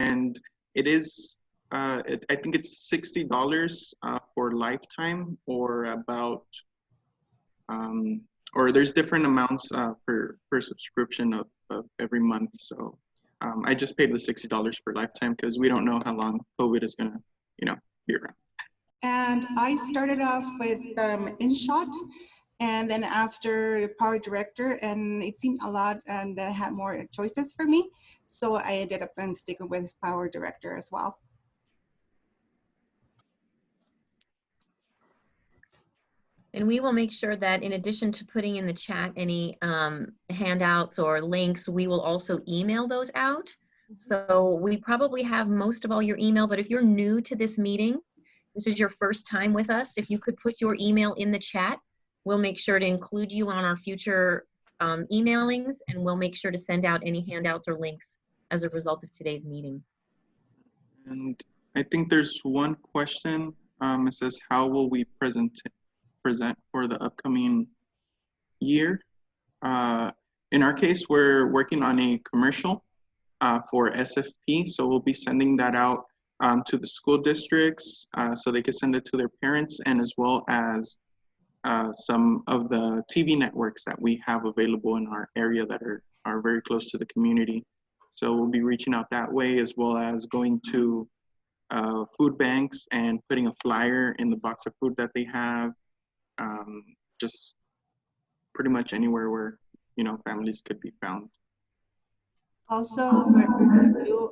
and it is, I think it's $60 for lifetime, or about, or there's different amounts per subscription of every month. So I just paid the $60 for lifetime because we don't know how long COVID is gonna, be around. And I started off with InShot, and then after Power Director, and it seemed a lot and that had more choices for me. So I ended up sticking with Power Director as well. And we will make sure that in addition to putting in the chat any handouts or links, we will also email those out. So we probably have most of all your email, but if you're new to this meeting, this is your first time with us, if you could put your email in the chat, we'll make sure to include you on our future emailings, and we'll make sure to send out any handouts or links as a result of today's meeting. And I think there's one question. It says, how will we present for the upcoming year? In our case, we're working on a commercial for SFP, so we'll be sending that out to the school districts so they can send it to their parents, and as well as some of the TV networks that we have available in our area that are very close to the community. So we'll be reaching out that way, as well as going to food banks and putting a flyer in the box of food that they have, just pretty much anywhere where, families could be found. Also, what we're going to do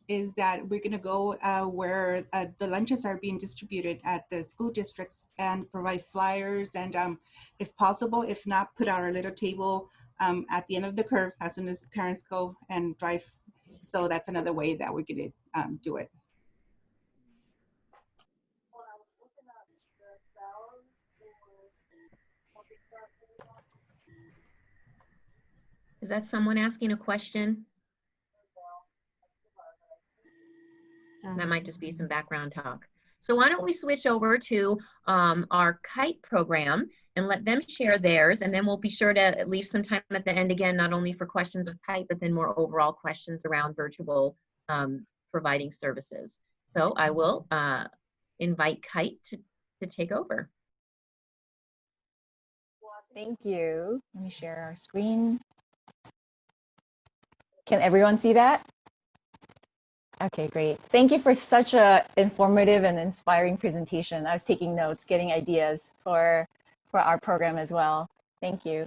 is that we're going to go where the lunches are being distributed at the school districts and provide flyers, and if possible, if not, put out our little table at the end of the curve as soon as parents go and drive. So that's another way that we're going to do it. Is that someone asking a question? That might just be some background talk. So why don't we switch over to our KITE program and let them share theirs, and then we'll be sure to leave some time at the end again, not only for questions of KITE, but then more overall questions around virtual providing services. So I will invite KITE to take over. Thank you. Let me share our screen. Can everyone see that? Okay, great. Thank you for such a informative and inspiring presentation. I was taking notes, getting ideas for our program as well. Thank you.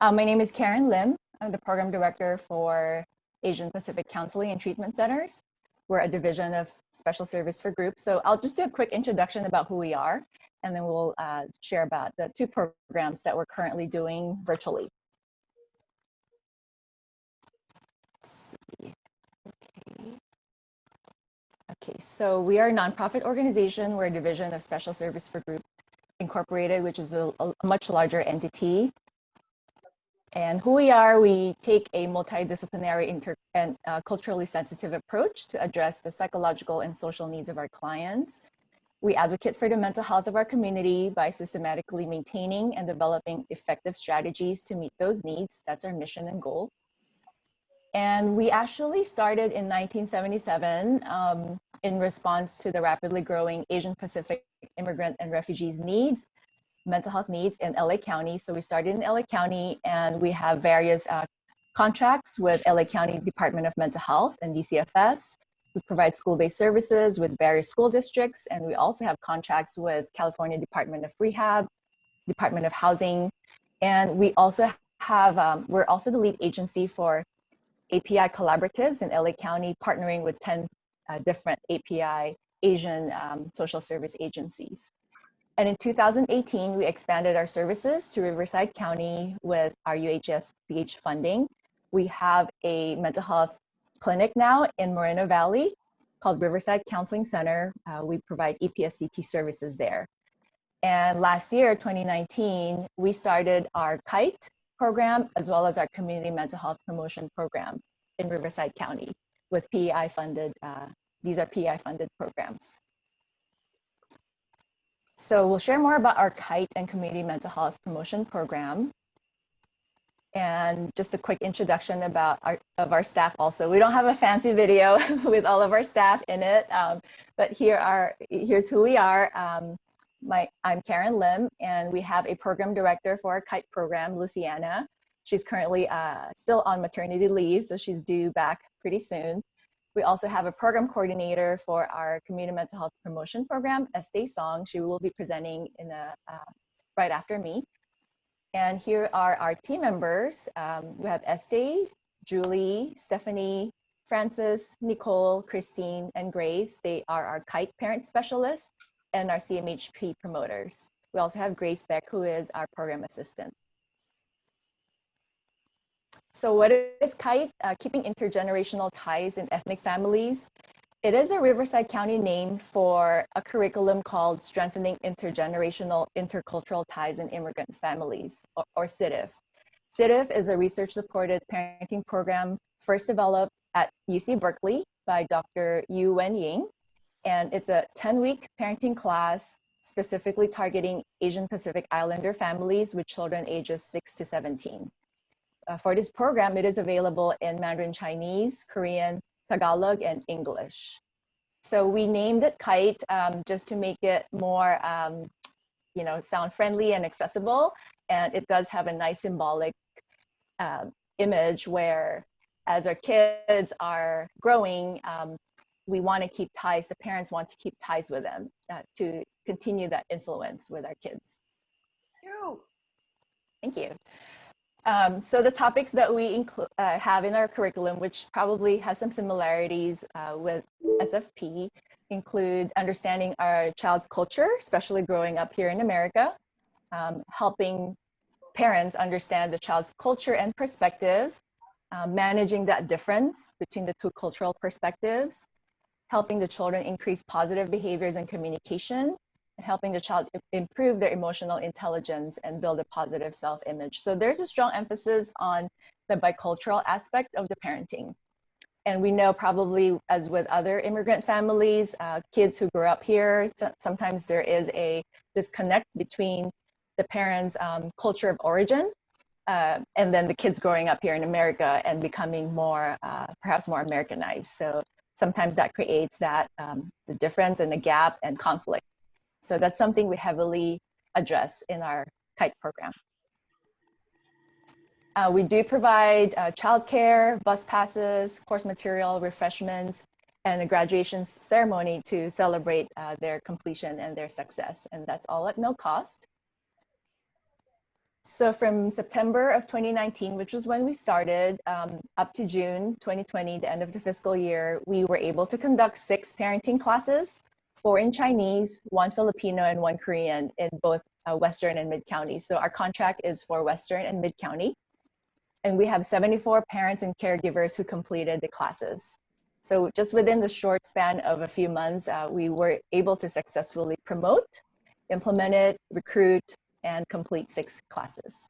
My name is Karen Lim. I'm the program director for Asian Pacific Counseling and Treatment Centers. We're a division of special service for groups. So I'll just do a quick introduction about who we are, and then we'll share about the two programs that we're currently doing virtually. Okay, so we are a nonprofit organization. We're a division of Special Service for Group Incorporated, which is a much larger entity. And who we are, we take a multidisciplinary and culturally sensitive approach to address the psychological and social needs of our clients. We advocate for the mental health of our community by systematically maintaining and developing effective strategies to meet those needs. That's our mission and goal. And we actually started in 1977 in response to the rapidly growing Asian Pacific immigrant and refugees needs, mental health needs in LA County. So we started in LA County, and we have various contracts with LA County Department of Mental Health and DCFS. We provide school-based services with various school districts, and we also have contracts with California Department of Rehab, Department of Housing, and we also have, we're also the lead agency for PEI Collaboratives in LA County, partnering with 10 different PEI Asian social service agencies. And in 2018, we expanded our services to Riverside County with our UHSBH funding. We have a mental health clinic now in Moreno Valley called Riverside Counseling Center. We provide EPSDT services there. And last year, 2019, we started our KITE program, as well as our community mental health promotion program in Riverside County with PEI funded, these are PEI funded programs. So we'll share more about our KITE and community mental health promotion program. And just a quick introduction about our staff also. We don't have a fancy video with all of our staff in it, but here's who we are. I'm Karen Lim, and we have a program director for our KITE program, Luciana. She's currently still on maternity leave, so she's due back pretty soon. We also have a program coordinator for our community mental health promotion program, Estee Song. She will be presenting right after me. And here are our team members. We have Estee, Julie, Stephanie, Francis, Nicole, Christine, and Grace. They are our KITE parent specialists and our CMHP promoters. We also have Grace Beck, who is our program assistant. So what is KITE? Keeping Intergenerational Ties in Ethnic Families. It is a Riverside County name for a curriculum called Strengthening Intergenerational Intercultural Ties in Immigrant Families, or CITIF. CITIF is a research-supported parenting program first developed at UC Berkeley by Dr. Yu Wen Ying, and it's a 10-week parenting class specifically targeting Asian Pacific Islander families with children ages 6 to 17. For this program, it is available in Mandarin Chinese, Korean, Tagalog, and English. So we named it KITE just to make it more, sound friendly and accessible. And it does have a nice symbolic image where, as our kids are growing, we want to keep ties, the parents want to keep ties with them to continue that influence with our kids. Thank you. So the topics that we have in our curriculum, which probably has some similarities with SFP, include understanding our child's culture, especially growing up here in America, helping parents understand the child's culture and perspective, managing that difference between the two cultural perspectives, helping the children increase positive behaviors and communication, and helping the child improve their emotional intelligence and build a positive self-image. So there's a strong emphasis on the bicultural aspect of the parenting. And we know, probably as with other immigrant families, kids who grow up here, sometimes there is a disconnect between the parents' culture of origin and then the kids growing up here in America and becoming more, perhaps more Americanized. So sometimes that creates that, the difference and the gap and conflict. So that's something we heavily address in our KITE program. We do provide childcare, bus passes, course material, refreshments, and a graduation ceremony to celebrate their completion and their success. And that's all at no cost. So from September of 2019, which was when we started, up to June 2020, the end of the fiscal year, we were able to conduct 6 parenting classes, 4 in Chinese, 1 Filipino, and 1 Korean in both Western and Mid-County. So our contract is for Western and Mid-County. And we have 74 parents and caregivers who completed the classes. So just within the short span of a few months, we were able to successfully promote, implement it, recruit, and complete 6 classes.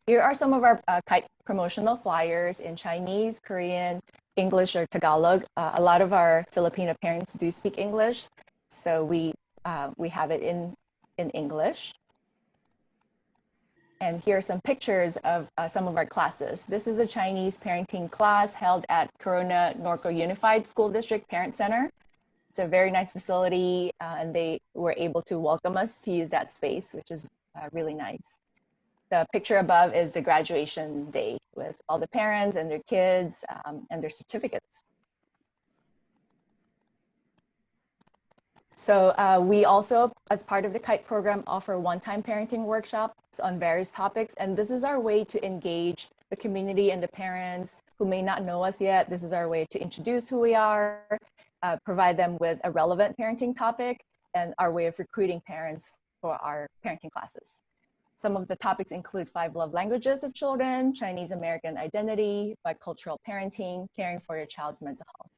Here are some of our KITE promotional flyers in Chinese, Korean, English, or Tagalog. A lot of our Filipino parents do speak English, so we have it in English. And here are some pictures of some of our classes. This is a Chinese parenting class held at Corona Norco Unified School District Parent Center. It's a very nice facility, and they were able to welcome us to use that space, which is really nice. The picture above is the graduation day with all the parents and their kids and their certificates. So we also, as part of the KITE program, offer one-time parenting workshops on various topics. And this is our way to engage the community and the parents who may not know us yet. This is our way to introduce who we are, provide them with a relevant parenting topic, and our way of recruiting parents for our parenting classes. Some of the topics include 5 love languages of children, Chinese American identity, bicultural parenting, caring for your child's mental health.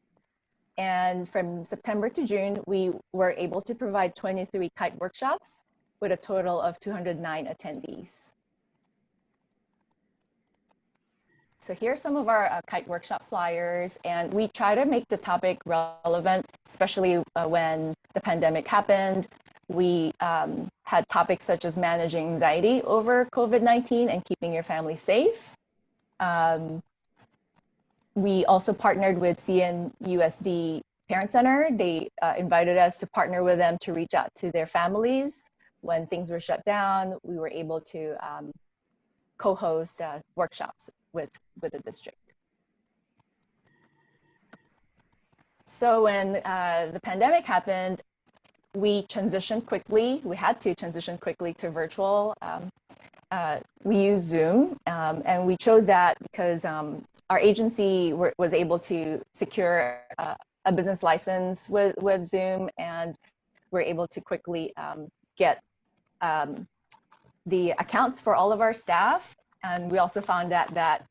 And from September to June, we were able to provide 23 KITE workshops with a total of 209 attendees. So here's some of our KITE workshop flyers, and we try to make the topic relevant, especially when the pandemic happened. We had topics such as managing anxiety over COVID-19 and keeping your family safe. We also partnered with CNUSD Parent Center. They invited us to partner with them to reach out to their families. When things were shut down, we were able to co-host workshops with the district. So when the pandemic happened, we transitioned quickly. We had to transition quickly to virtual. We used Zoom, and we chose that because our agency was able to secure a business license with Zoom, and we're able to quickly get the accounts for all of our staff. And we also found out that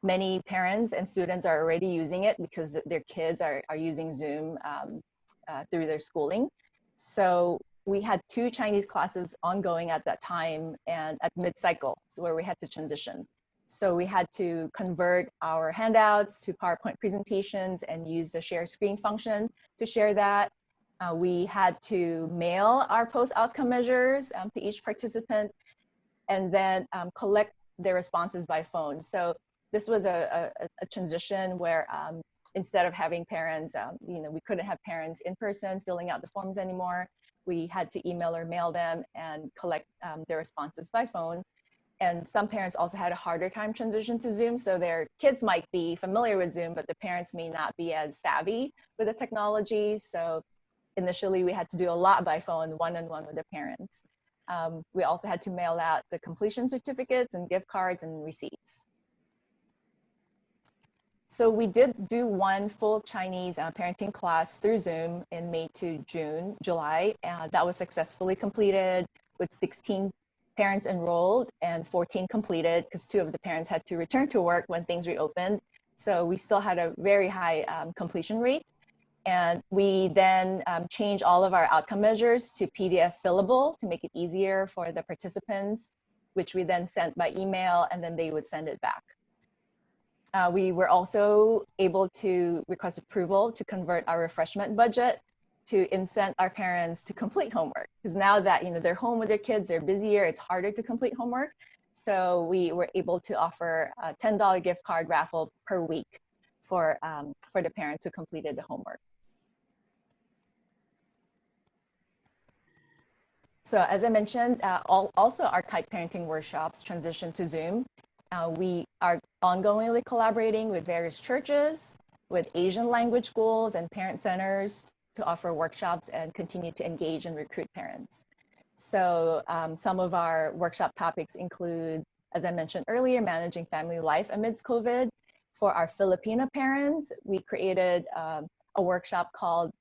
many parents and students are already using it because their kids are using Zoom through their schooling. So we had 2 Chinese classes ongoing at that time and at mid-cycle, so where we had to transition. So we had to convert our handouts to PowerPoint presentations and use the share screen function to share that. We had to mail our post-outcome measures to each participant and then collect their responses by phone. So this was a transition where instead of having parents, we couldn't have parents in person filling out the forms anymore. We had to email or mail them and collect their responses by phone. And some parents also had a harder time transition to Zoom. So their kids might be familiar with Zoom, but the parents may not be as savvy with the technology. So initially we had to do a lot by phone, one-on-one with the parents. We also had to mail out the completion certificates and gift cards and receipts. So we did do one full Chinese parenting class through Zoom in May to July. That was successfully completed with 16 parents enrolled and 14 completed because 2 of the parents had to return to work when things reopened. So we still had a very high completion rate. And we then changed all of our outcome measures to PDF fillable to make it easier for the participants, which we then sent by email, and then they would send it back. We were also able to request approval to convert our refreshment budget to incent our parents to complete homework. Because now that they're home with their kids, they're busier, it's harder to complete homework. So we were able to offer a $10 gift card raffle per week for the parents who completed the homework. So as I mentioned, also our kite parenting workshops transitioned to Zoom. We are ongoingly collaborating with various churches, with Asian language schools and parent centers to offer workshops and continue to engage and recruit parents. So some of our workshop topics include, as I mentioned earlier, managing family life amidst COVID. For our Filipino parents, we created a workshop called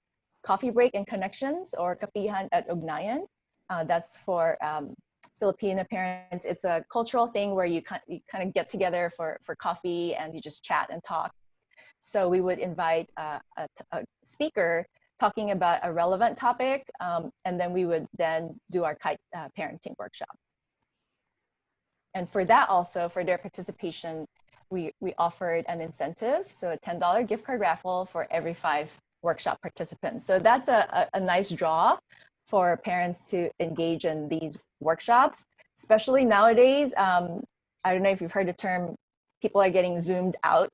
Coffee Break and Connections, or Kapihan at Ugnayan. That's for Filipino parents. It's a cultural thing where you kind of get together for coffee and you just chat and talk. So we would invite a speaker talking about a relevant topic, and then we would then do our kite parenting workshop. And for that also, for their participation, we offered an incentive, so a $10 gift card raffle for every 5 workshop participants. So that's a nice draw for parents to engage in these workshops, especially nowadays. I don't know if you've heard the term, people are getting zoomed out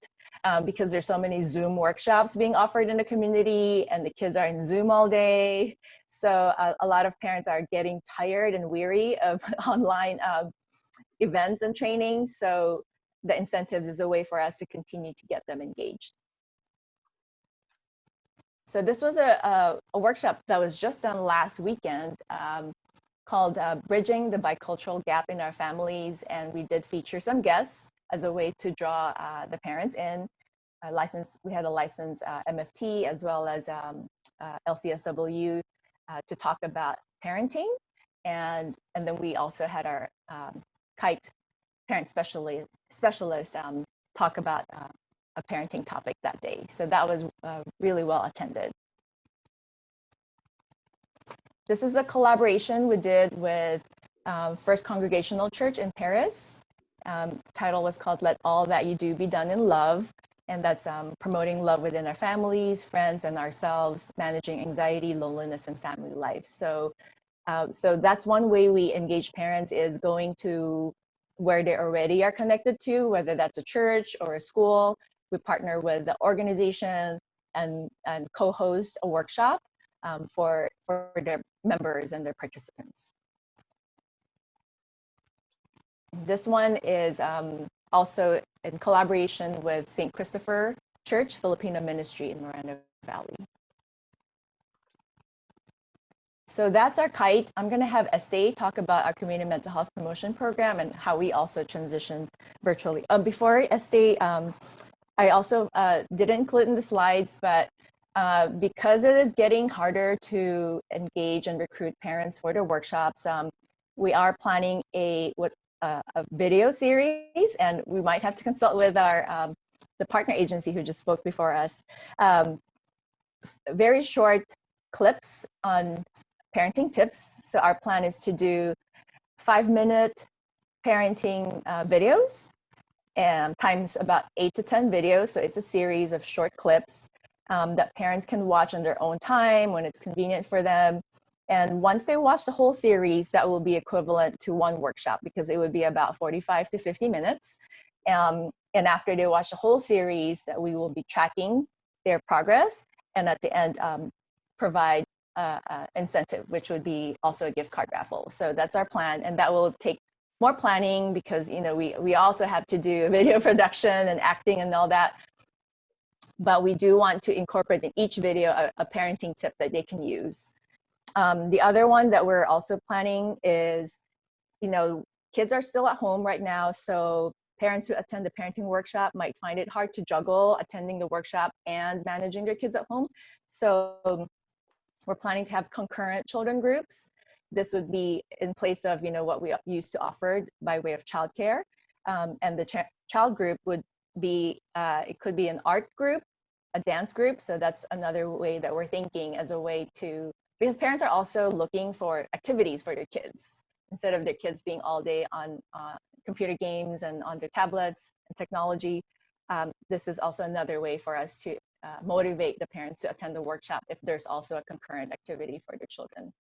because there's so many Zoom workshops being offered in the community and the kids are in Zoom all day. So a lot of parents are getting tired and weary of online events and trainings. So the incentives is a way for us to continue to get them engaged. So this was a workshop that was just done last weekend called Bridging the Bicultural Gap in Our Families. And we did feature some guests as a way to draw the parents in. We had a licensed MFT as well as LCSW to talk about parenting. And then we also had our kite parent specialist talk about a parenting topic that day. So that was really well attended. This is a collaboration we did with First Congregational Church in Paris. The title was called Let All That You Do Be Done in Love. And that's promoting love within our families, friends, and ourselves, managing anxiety, loneliness, and family life. So So that's one way we engage parents, is going to where they already are connected to, whether that's a church or a school. We partner with the organization and co-host a workshop for their members and their participants. This one is also in collaboration with St. Christopher Church Filipino Ministry in Miranda Valley. So that's our kite. I'm going to have Estee talk about our community mental health promotion program and how we also transitioned virtually. Before Estee, I also didn't include in the slides, but because it is getting harder to engage and recruit parents for their workshops, we are planning a video series, and we might have to consult with our the partner agency who just spoke before us. Very short clips on parenting tips. So our plan is to do 5-minute parenting videos, and times about 8 to 10 videos. So it's a series of short clips that parents can watch on their own time when it's convenient for them. And once they watch the whole series, that will be equivalent to one workshop, because it would be about 45 to 50 minutes. And after they watch the whole series, that we will be tracking their progress, and at the end provide incentive, which would be also a gift card raffle. So that's our plan, and that will take more planning, because we also have to do video production and acting and all that. But we do want to incorporate in each video a parenting tip that they can use. The other one that we're also planning is, kids are still at home right now, so parents who attend the parenting workshop might find it hard to juggle attending the workshop and managing their kids at home. So we're planning to have concurrent children groups. This would be in place of what we used to offer by way of childcare. And the child group would be, it could be an art group, a dance group. So that's another way that we're thinking as a way to, because parents are also looking for activities for their kids, instead of their kids being all day on computer games and on their tablets and technology. This is also another way for us to motivate the parents to attend the workshop if there's also a concurrent activity for their children.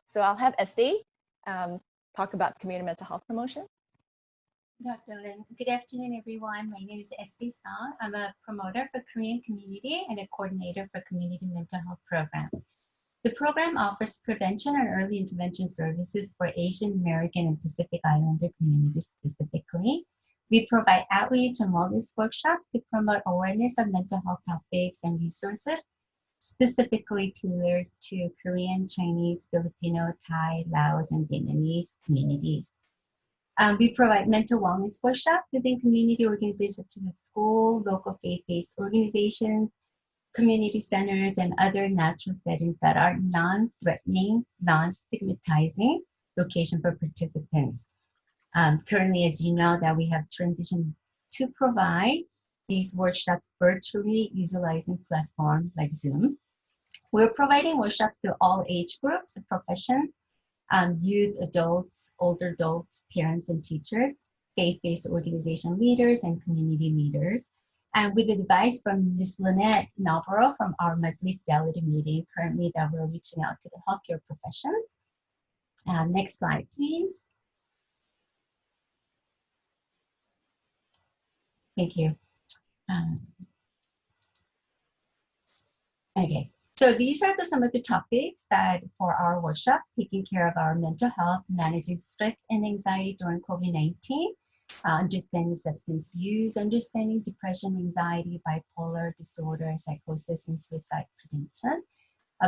So I'll have Estee talk about community mental health promotion. Dr. Lim, good afternoon, everyone. My name is Estee Song. I'm a promoter for Korean community and a coordinator for community mental health program. The program offers prevention and early intervention services for Asian American and Pacific Islander communities specifically. We provide outreach and wellness workshops to promote awareness of mental health topics and resources specifically tailored to Korean, Chinese, Filipino, Thai, Laos, and Vietnamese communities. We provide mental wellness workshops within community organizations such as school, local faith-based organizations, community centers, and other natural settings that are non-threatening, non-stigmatizing location for participants. Currently, as you know, that we have transitioned to provide these workshops virtually utilizing platforms like Zoom. We're providing workshops to all age groups, professions, youth, adults, older adults, parents and teachers, faith-based organization leaders, and community leaders. And with advice from Ms. Lynette Navarro from our monthly fidelity meeting, currently that we're reaching out to the healthcare professions. Next slide, please. Thank you. Okay, so these are some of the topics that for our workshops, taking care of our mental health, managing stress and anxiety during COVID-19, understanding substance use, understanding depression, anxiety, bipolar disorder, psychosis, and suicide prevention.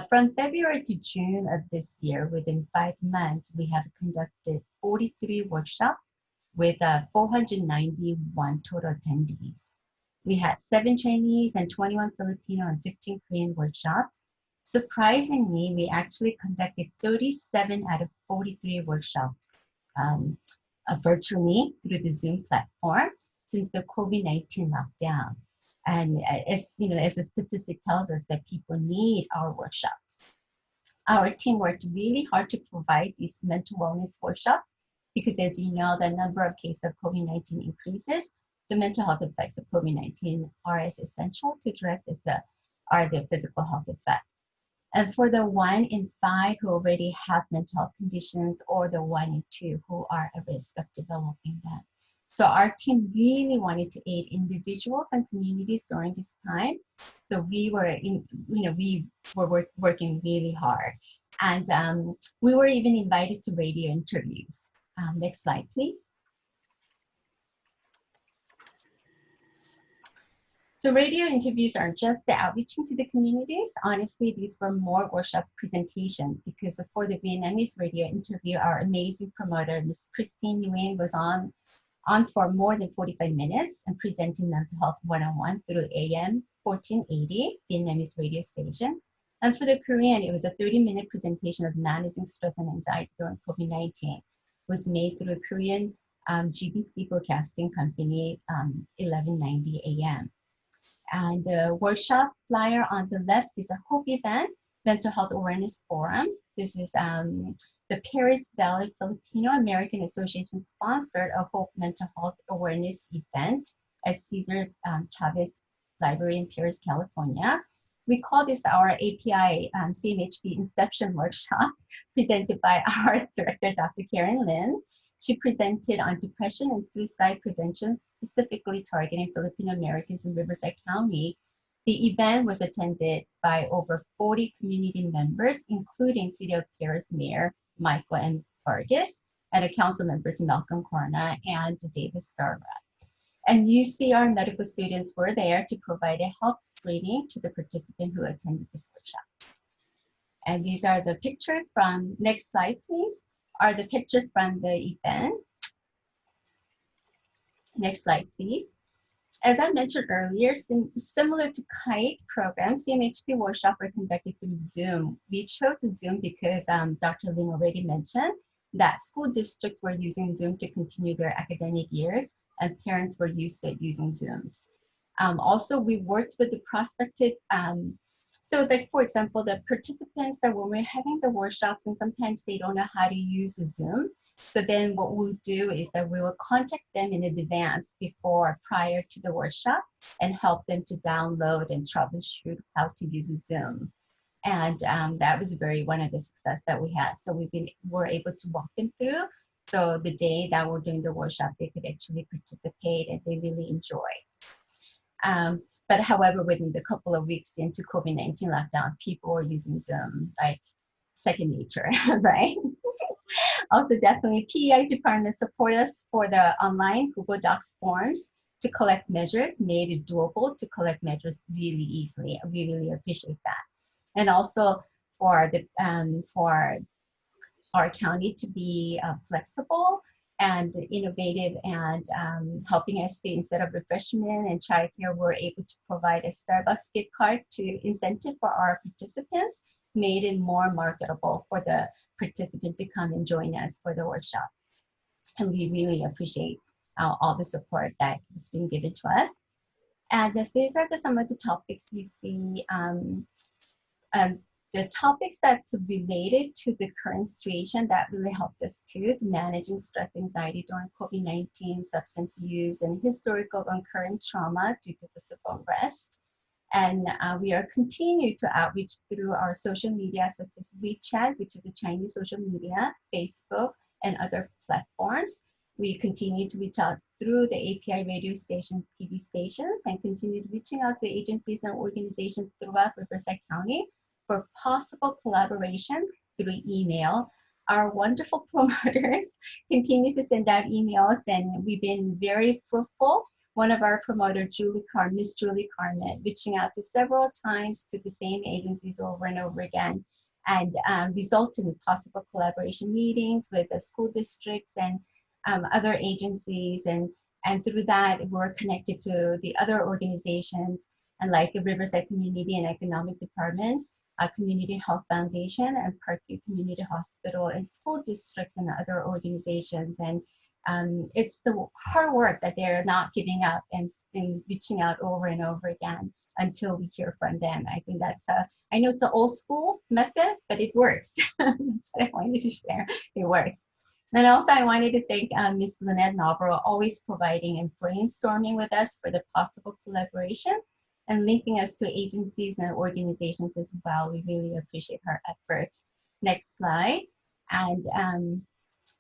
From February to June of this year, within 5 months, we have conducted 43 workshops with 491 total attendees. We had 7 Chinese and 21 Filipino and 15 Korean workshops. Surprisingly, we actually conducted 37 out of 43 workshops virtually through the Zoom platform since the COVID-19 lockdown. And as the statistic tells us that people need our workshops. Our team worked really hard to provide these mental wellness workshops because, as you know, the number of cases of COVID-19 increases. The mental health effects of COVID-19 are as essential to address as are the physical health effects. And for the 1 in 5 who already have mental health conditions, or the 1 in 2 who are at risk of developing them. So our team really wanted to aid individuals and communities during this time. So we were working really hard. And we were even invited to radio interviews. Next slide, please. So radio interviews are just the outreaching to the communities. Honestly, these were more workshop presentations, because for the Vietnamese radio interview, our amazing promoter, Ms. Christine Nguyen, was on for more than 45 minutes and presenting mental health one-on-one through AM 1480 Vietnamese radio station. And for the Korean, it was a 30-minute presentation of managing stress and anxiety during COVID-19. It was made through Korean GBC Broadcasting Company, 1190 AM. And the workshop flyer on the left is a HOPE event, Mental Health Awareness Forum. This is the Paris Valley Filipino American Association sponsored a HOPE Mental Health Awareness event at Cesar Chavez Library in Paris, California. We call this our API CMHP Inception Workshop, presented by our director, Dr. Karen Lin. She presented on depression and suicide prevention, specifically targeting Filipino Americans in Riverside County. The event was attended by over 40 community members, including City of Paris Mayor Michael M. Vargas, and the council members Malcolm Corna and David Starbuck. And UCR medical students were there to provide a health screening to the participant who attended this workshop. And these are the pictures from, next slide please, are the pictures from the event. Next slide please. As I mentioned earlier, similar to KITE program, CMHP workshops were conducted through Zoom. We chose Zoom because Dr. Lim already mentioned that school districts were using Zoom to continue their academic years, and parents were used to using Zooms. Also, we worked with the prospective, so like for example, the participants that when we're having the workshops and sometimes they don't know how to use the Zoom. So then what we'll do is that we will contact them in advance prior to the workshop and help them to download and troubleshoot how to use a Zoom. And that was one of the success that we had. So we're able to walk them through. So the day that we're doing the workshop, they could actually participate and they really enjoyed. But however, within the couple of weeks into COVID-19 lockdown, people were using Zoom like second nature, right? Also, definitely PEI department support us for the online Google Docs forms to collect measures, made it doable to collect measures really easily. We really appreciate that. And also for our county to be flexible and innovative and helping us to, instead of refreshment and childcare, we're able to provide a Starbucks gift card to incentive for our participants, made it more marketable for the participant to come and join us for the workshops. And we really appreciate all the support that has been given to us. And these are some of the topics you see. The topics that's related to the current situation that really helped us too, managing stress, anxiety during COVID-19, substance use, and historical and current trauma due to physical unrest. And we are continuing to outreach through our social media such as WeChat, which is a Chinese social media, Facebook, and other platforms. We continue to reach out through the API radio station, TV stations, and continue reaching out to agencies and organizations throughout Riverside County for possible collaboration through email. Our wonderful promoters continue to send out emails, and we've been very fruitful. One of our promoters, Miss Julie Carmen, reaching out to several times to the same agencies over and over again, and resulting in possible collaboration meetings with the school districts and other agencies. And through that, we're connected to the other organizations, and like the Riverside Community and Economic Department, Community Health Foundation, and Parkview Community Hospital, and school districts and other organizations. And it's the hard work that they're not giving up and reaching out over and over again until we hear from them. I think that's I know it's an old school method, but it works. That's what I wanted to share. It works. And also I wanted to thank Ms. Lynette Navarro, always providing and brainstorming with us for the possible collaboration. and linking us to agencies and organizations as well. We really appreciate her efforts. Next slide. And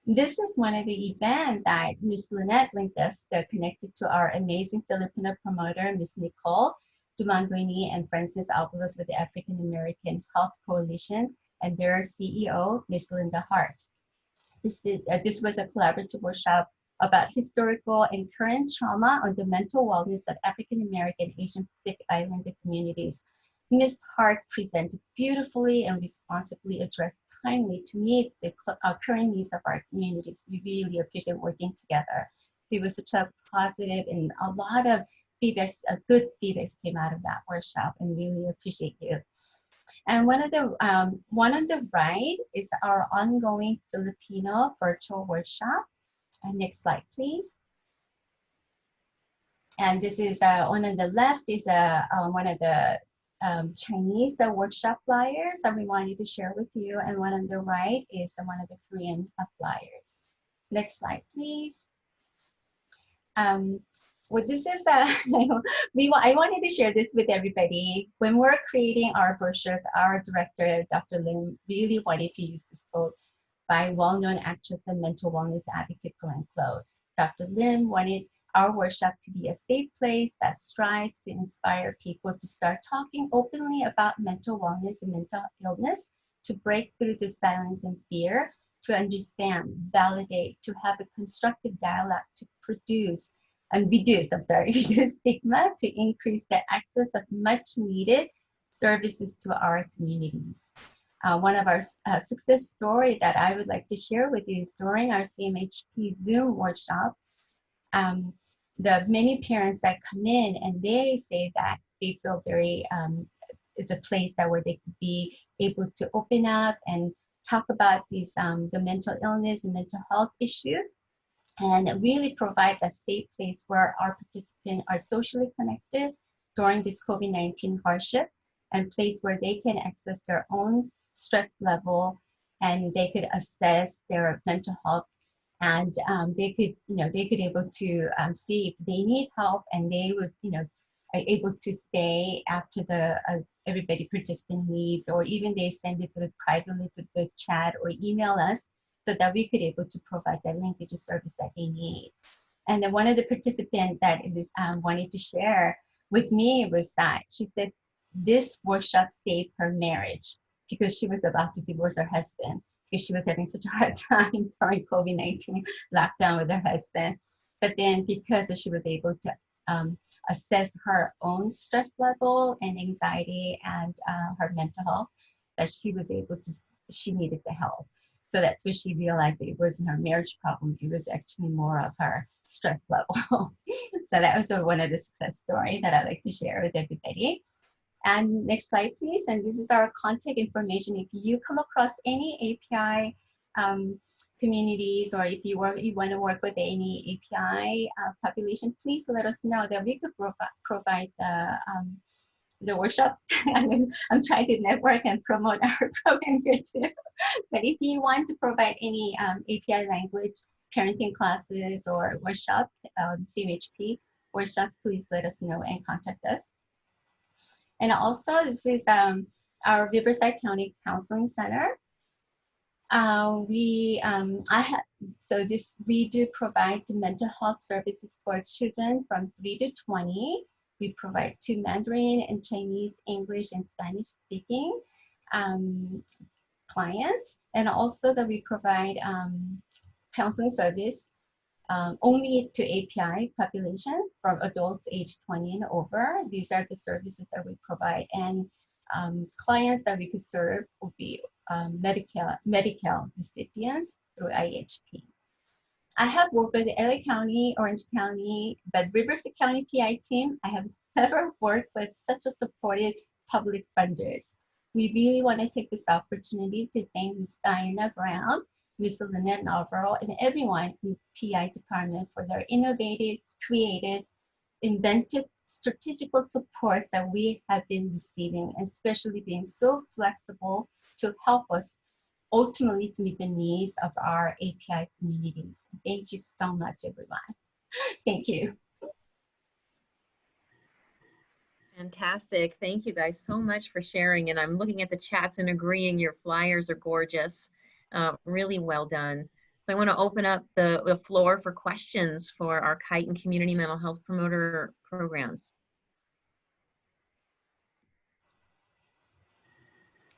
this is one of the events that Ms. Lynette linked us that connected to our amazing Filipino promoter, Ms. Nicole Dumanguini and Francis Avalos with the African American Health Coalition and their CEO, Ms. Linda Hart. This was a collaborative workshop about historical and current trauma on the mental wellness of African American Asian Pacific Islander communities. Ms. Hart presented beautifully and responsibly addressed timely to meet the current needs of our communities. We really appreciate working together. It was such a positive and a lot of feedbacks, good feedbacks came out of that workshop, and really appreciate you. And one on the right is our ongoing Filipino virtual workshop. Next slide, please. And this is one on the left is one of the Chinese workshop flyers that we wanted to share with you, and one on the right is one of the Korean flyers. Next slide, please. Well, this is I wanted to share this with everybody. When we're creating our brochures, our director, Dr. Lim, really wanted to use this quote by well-known actress and mental wellness advocate Glenn Close. Dr. Lim wanted our workshop to be a safe place that strives to inspire people to start talking openly about mental wellness and mental illness, to break through the silence and fear, to understand, validate, to have a constructive dialogue, to reduce stigma, to increase the access of much needed services to our communities. One of our success story that I would like to share with you is during our CMHP Zoom workshop, the many parents that come in and they say that they feel very, it's a place that where they could be able to open up and talk about these, the mental illness and mental health issues, and really provide a safe place where our participants are socially connected during this COVID-19 hardship, and place where they can access their own stress level and they could assess their mental health, and they could able to see if they need help, and they would able to stay after the everybody participant leaves, or even they send it through privately to the chat or email us so that we could able to provide that linkage of service that they need. And then one of the participants that wanted to share with me was that she said this workshop saved her marriage because she was about to divorce her husband because she was having such a hard time during COVID-19 lockdown with her husband. But then because she was able to assess her own stress level and anxiety and her mental health, that she was able to, she needed the help. So that's when she realized that it wasn't her marriage problem, it was actually more of her stress level. So that was one of the success stories that I like to share with everybody. And next slide, please. And this is our contact information. If you come across any API communities, or if you want to work with any API population, please let us know that we could provide the workshops. I'm trying to network and promote our program here too. But if you want to provide any API language parenting classes or workshop, CMHP workshops, please let us know and contact us. And also, this is our Riverside County Counseling Center. We do provide mental health services for children from 3 to 20. We provide 2 Mandarin and Chinese, English, and Spanish speaking clients, and also that we provide counseling service only to API population from adults age 20 and over. These are the services that we provide, and clients that we could serve will be Medi-Cal recipients through IHP. I have worked with the LA County, Orange County, but Riverside County PI team, I have never worked with such a supportive public funders. We really want to take this opportunity to thank Ms. Diana Brown, Ms. Lynette Navarro, and everyone in the PI department for their innovative, creative, inventive, strategical supports that we have been receiving, and especially being so flexible to help us ultimately to meet the needs of our API communities. Thank you so much, everyone. Thank you. Fantastic. Thank you guys so much for sharing. And I'm looking at the chats and agreeing your flyers are gorgeous. Really well done. So I want to open up the floor for questions for our Kite and Community Mental Health Promoter programs.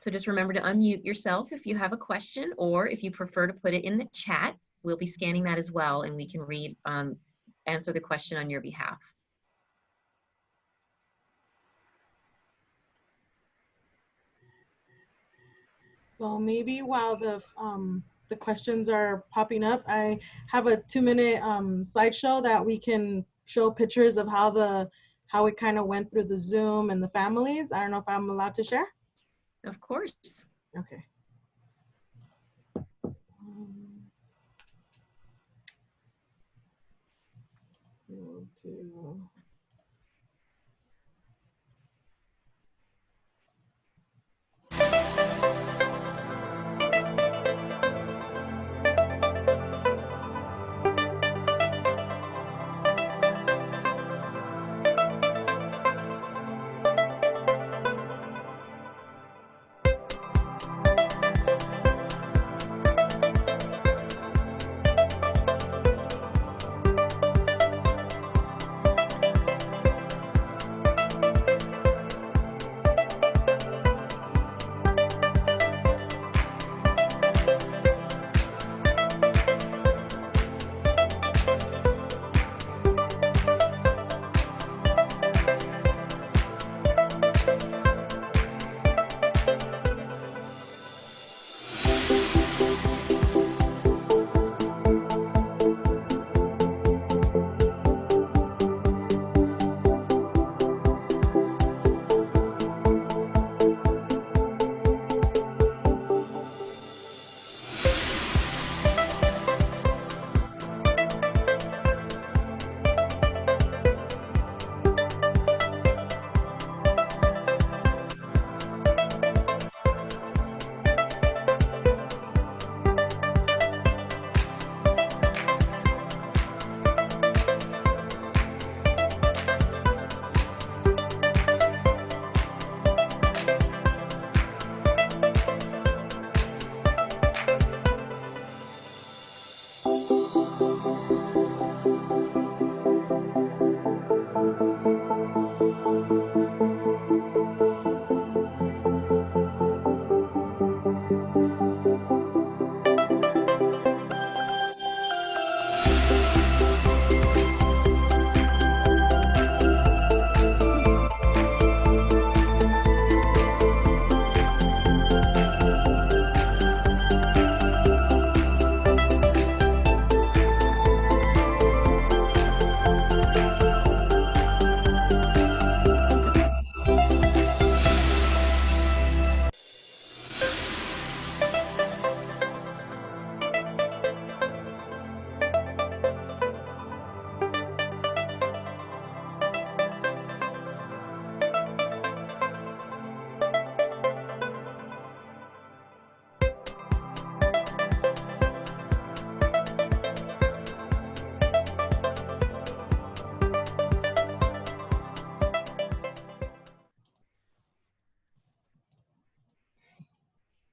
So just remember to unmute yourself if you have a question, or if you prefer to put it in the chat, we'll be scanning that as well, and we can answer the question on your behalf. So maybe while the questions are popping up, I have a 2-minute slideshow that we can show pictures of how it kind of went through the Zoom and the families. I don't know if I'm allowed to share. Of course. Okay. Move to.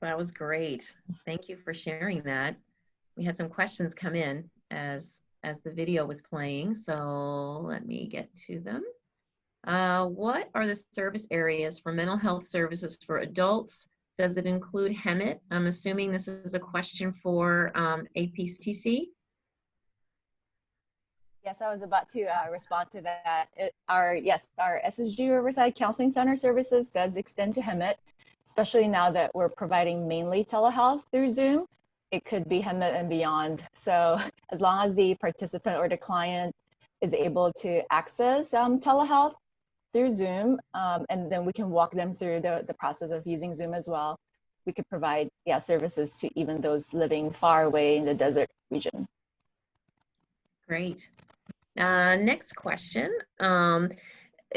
That was great. Thank you for sharing that. We had some questions come in as the video was playing, so let me get to them. What are the service areas for mental health services for adults? Does it include HEMIT? I'm assuming this is a question for APTC. Yes, I was about to respond to that. Our SSG Riverside Counseling Center services does extend to HEMIT, especially now that we're providing mainly telehealth through Zoom. It could be HEMIT and beyond. So as long as the participant or the client is able to access telehealth through Zoom, and then we can walk them through the process of using Zoom as well, we could provide services to even those living far away in the desert region. Great. Next question.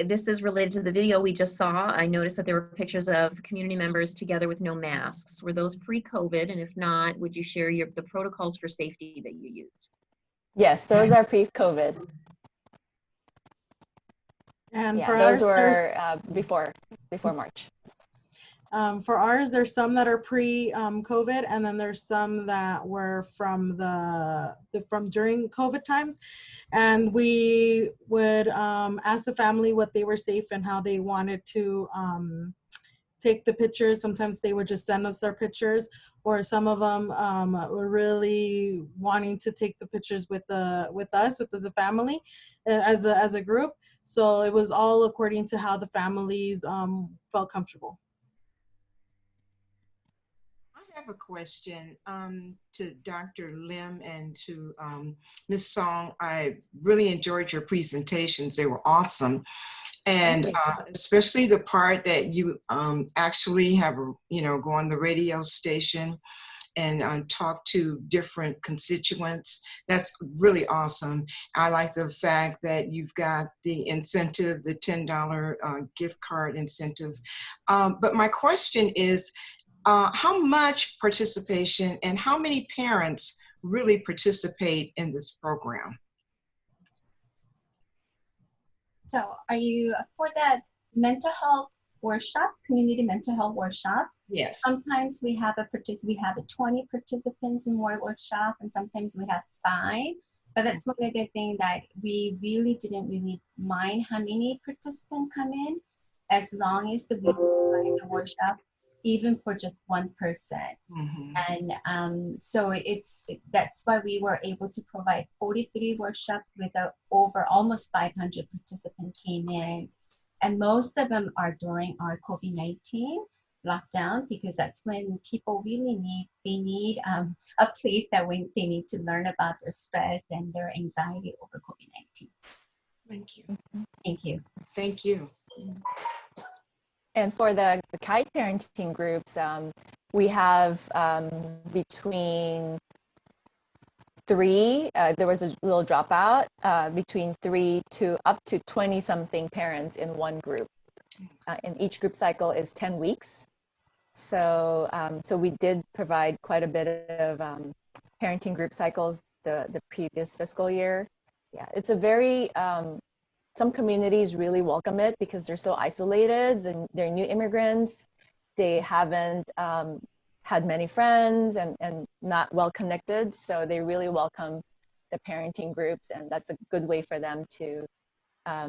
This is related to the video we just saw. I noticed that there were pictures of community members together with no masks. Were those pre-COVID? And if not, would you share the protocols for safety that you used? Yes, those are pre-COVID. And Yeah, for those ours, there's were before March. For ours, there's some that are pre-COVID, and then there's some that were from from during COVID times. And we would ask the family what they were safe and how they wanted to take the pictures. Sometimes they would just send us their pictures, or some of them were really wanting to take the pictures with us as a family, as a group. So it was all according to how the families felt comfortable. I have a question to Dr. Lim and to Ms. Song. I really enjoyed your presentations. They were awesome. And especially the part that you actually have, go on the radio station and talk to different constituents. That's really awesome. I like the fact that you've got the incentive, the $10 gift card incentive. But my question is, how much participation and how many parents really participate in this program? So are you for that mental health workshops, community mental health workshops? Yes. Sometimes we have 20 participants in one workshop, and sometimes we have 5. But that's one of the things that we really didn't really mind how many participants come in, as long as we provide the workshop, even for just one person. Mm-hmm. And so that's why we were able to provide 43 workshops with over almost 500 participants came in. And most of them are during our COVID-19 lockdown, because that's when people really need a place that when they need to learn about their stress and their anxiety over COVID-19. Thank you. Thank you. Thank you. And for the kite parenting groups, we have between 3, there was a little dropout, between 3 to up to 20 something parents in one group. And each group cycle is 10 weeks. So so we did provide quite a bit of parenting group cycles the previous fiscal year. Yeah, it's a very, some communities really welcome it because they're so isolated. They're new immigrants. They haven't had many friends and not well connected. So they really welcome the parenting groups, and that's a good way for them to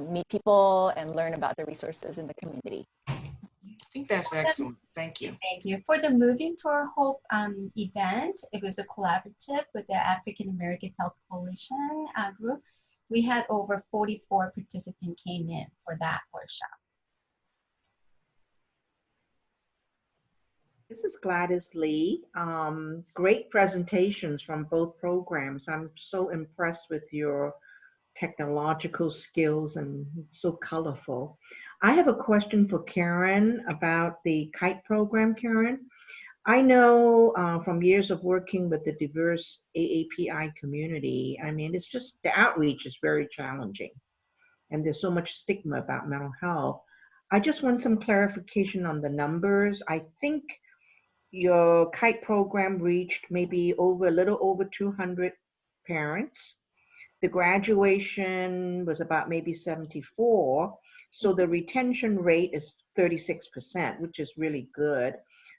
meet people and learn about the resources in the community. I think that's excellent. Thank you. Thank you. For the Moving Toward Hope event, it was a collaborative with the African American Health Coalition group. We had over 44 participants came in for that workshop. This is Gladys Lee. Great presentations from both programs. I'm so impressed with your technological skills and it's so colorful. I have a question for Karen about the KITE program, Karen. I know from years of working with the diverse AAPI community, I mean, it's just the outreach is very challenging and there's so much stigma about mental health. I just want some clarification on the numbers. I think your KITE program reached maybe a little over 200 parents. The graduation was about maybe 74. So the retention rate is 36%, which is really good.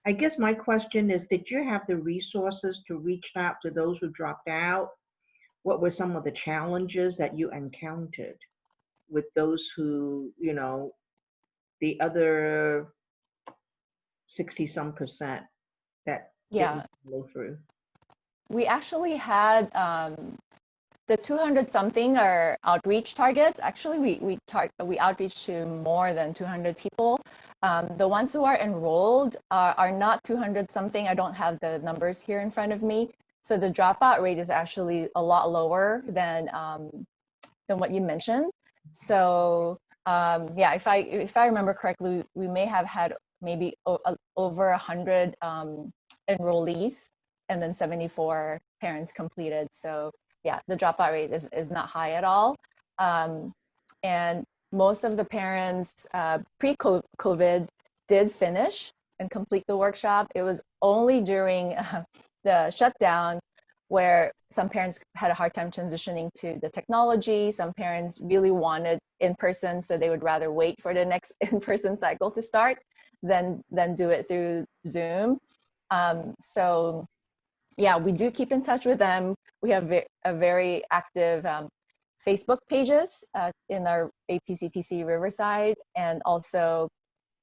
I guess my question is, did you have the resources to reach out to those who dropped out? What were some of the challenges that you encountered with those who, you know, the other 60-some% that didn't go through? We actually had the 200 something are outreach targets. Actually, we outreach to more than 200 people. The ones who are enrolled are not 200 something. I don't have the numbers here in front of me. So the dropout rate is actually a lot lower than what you mentioned. So yeah, if I remember correctly, we may have had maybe over 100 enrollees and then 74 parents completed. So yeah, the dropout rate is not high at all. And most of the parents pre-COVID did finish and complete the workshop. It was only during the shutdown where some parents had a hard time transitioning to the technology. Some parents really wanted in-person, so they would rather wait for the next in-person cycle to start than do it through Zoom. So yeah, we do keep in touch with them. We have a very active Facebook pages in our APCTC Riverside, and also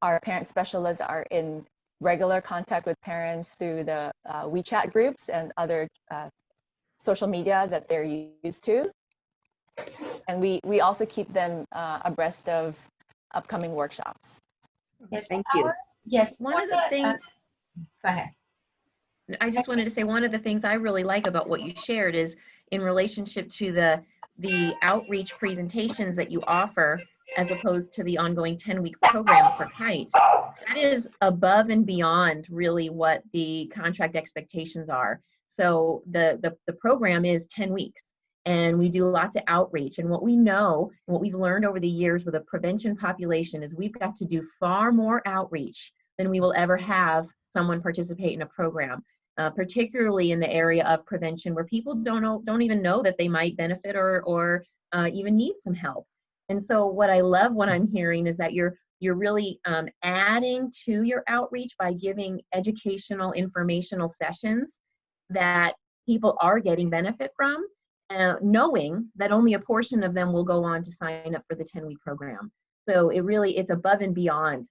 our parent specialists are in regular contact with parents through the WeChat groups and other social media that they're used to. And we also keep them abreast of upcoming workshops. Yes, Thank you. Yes, One of the things, go ahead. I just wanted to say, one of the things I really like about what you shared is in relationship to the outreach presentations that you offer, as opposed to the ongoing 10-week program for Kite. That is above and beyond really what the contract expectations are. So the program is 10 weeks, and we do lots of outreach. And what we know, and what we've learned over the years with a prevention population, is we've got to do far more outreach than we will ever have someone participate in a program. Particularly in the area of prevention, where people don't even know that they might benefit or even need some help. And so what I love what I'm hearing is that you're really adding to your outreach by giving educational, informational sessions that people are getting benefit from, knowing that only a portion of them will go on to sign up for the 10-week program. So it's above and beyond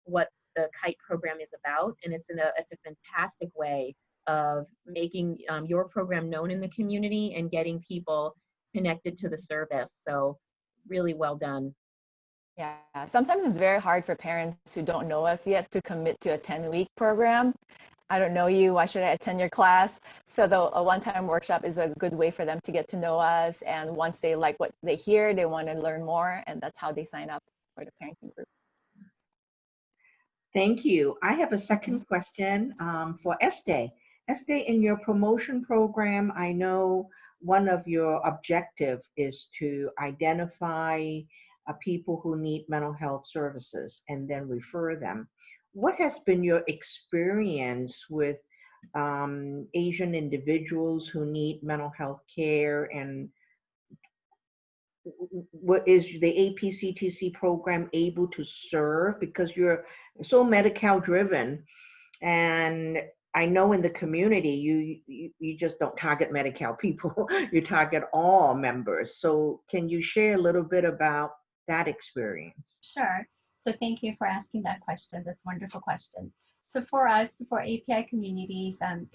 what the Kite program is about, and it's a fantastic way of making your program known in the community and getting people connected to the service. So really well done. Yeah, sometimes it's very hard for parents who don't know us yet to commit to a 10-week program. I don't know you, why should I attend your class? So a one-time workshop is a good way for them to get to know us, and once they like what they hear, they want to learn more, and that's how they sign up for the parenting group. Thank you. I have a second question for Este. Este, in your promotion program, I know one of your objectives is to identify people who need mental health services and then refer them. What has been your experience with Asian individuals who need mental health care, and what is the APCTC program able to serve? Because you're so Medi-Cal driven, and I know in the community you just don't target Medi-Cal people, you target all members. So can you share a little bit about that experience? Sure. So thank you for asking that question. That's a wonderful question. So for us, for API communities, I'm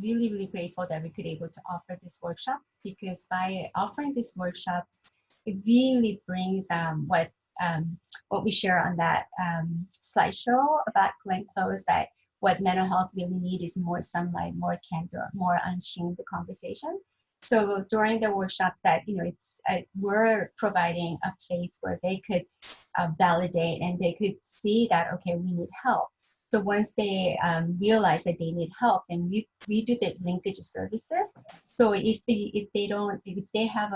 really, really grateful that we could able to offer these workshops, because by offering these workshops, it really brings what we share on that slideshow about Glenn Close, that what mental health really need is more sunlight, more candor, more unchained conversation. So during the workshops that, we're providing a place where they could validate and they could see that, okay, we need help. So once they realize that they need help, then we do the linkage services. So if they have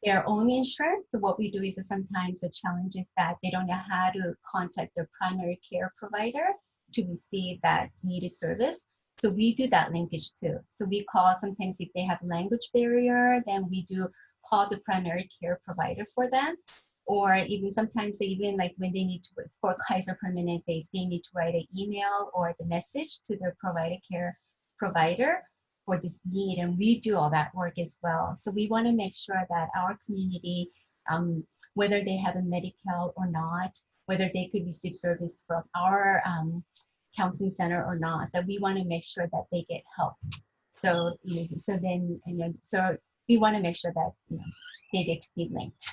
their own insurance, so what we do is sometimes the challenge is that they don't know how to contact their primary care provider to receive that needed service. So we do that linkage too. So we call, sometimes if they have language barrier, then we do call the primary care provider for them. Or even sometimes like when they need to, for Kaiser Permanente, they need to write an email or the message to their care provider for this need, and we do all that work as well. So we want to make sure that our community, whether they have a Medi-Cal or not, whether they could receive service from our counseling center or not, that we want to make sure that they get help. So so we want to make sure that they get to be linked.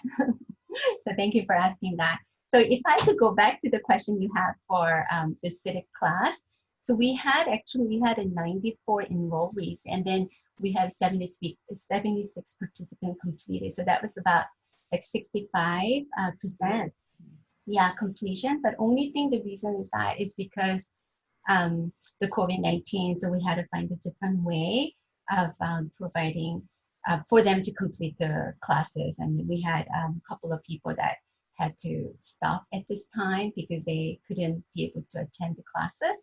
So thank you for asking that. So if I could go back to the question you had for the civic class. So we had a 94 enrollees, and then we had 76 participants completed. So that was about like 65%. Yeah, completion. But the reason is that it's because the COVID-19. So we had to find a different way of providing for them to complete the classes. And we had a couple of people that had to stop at this time because they couldn't be able to attend the classes.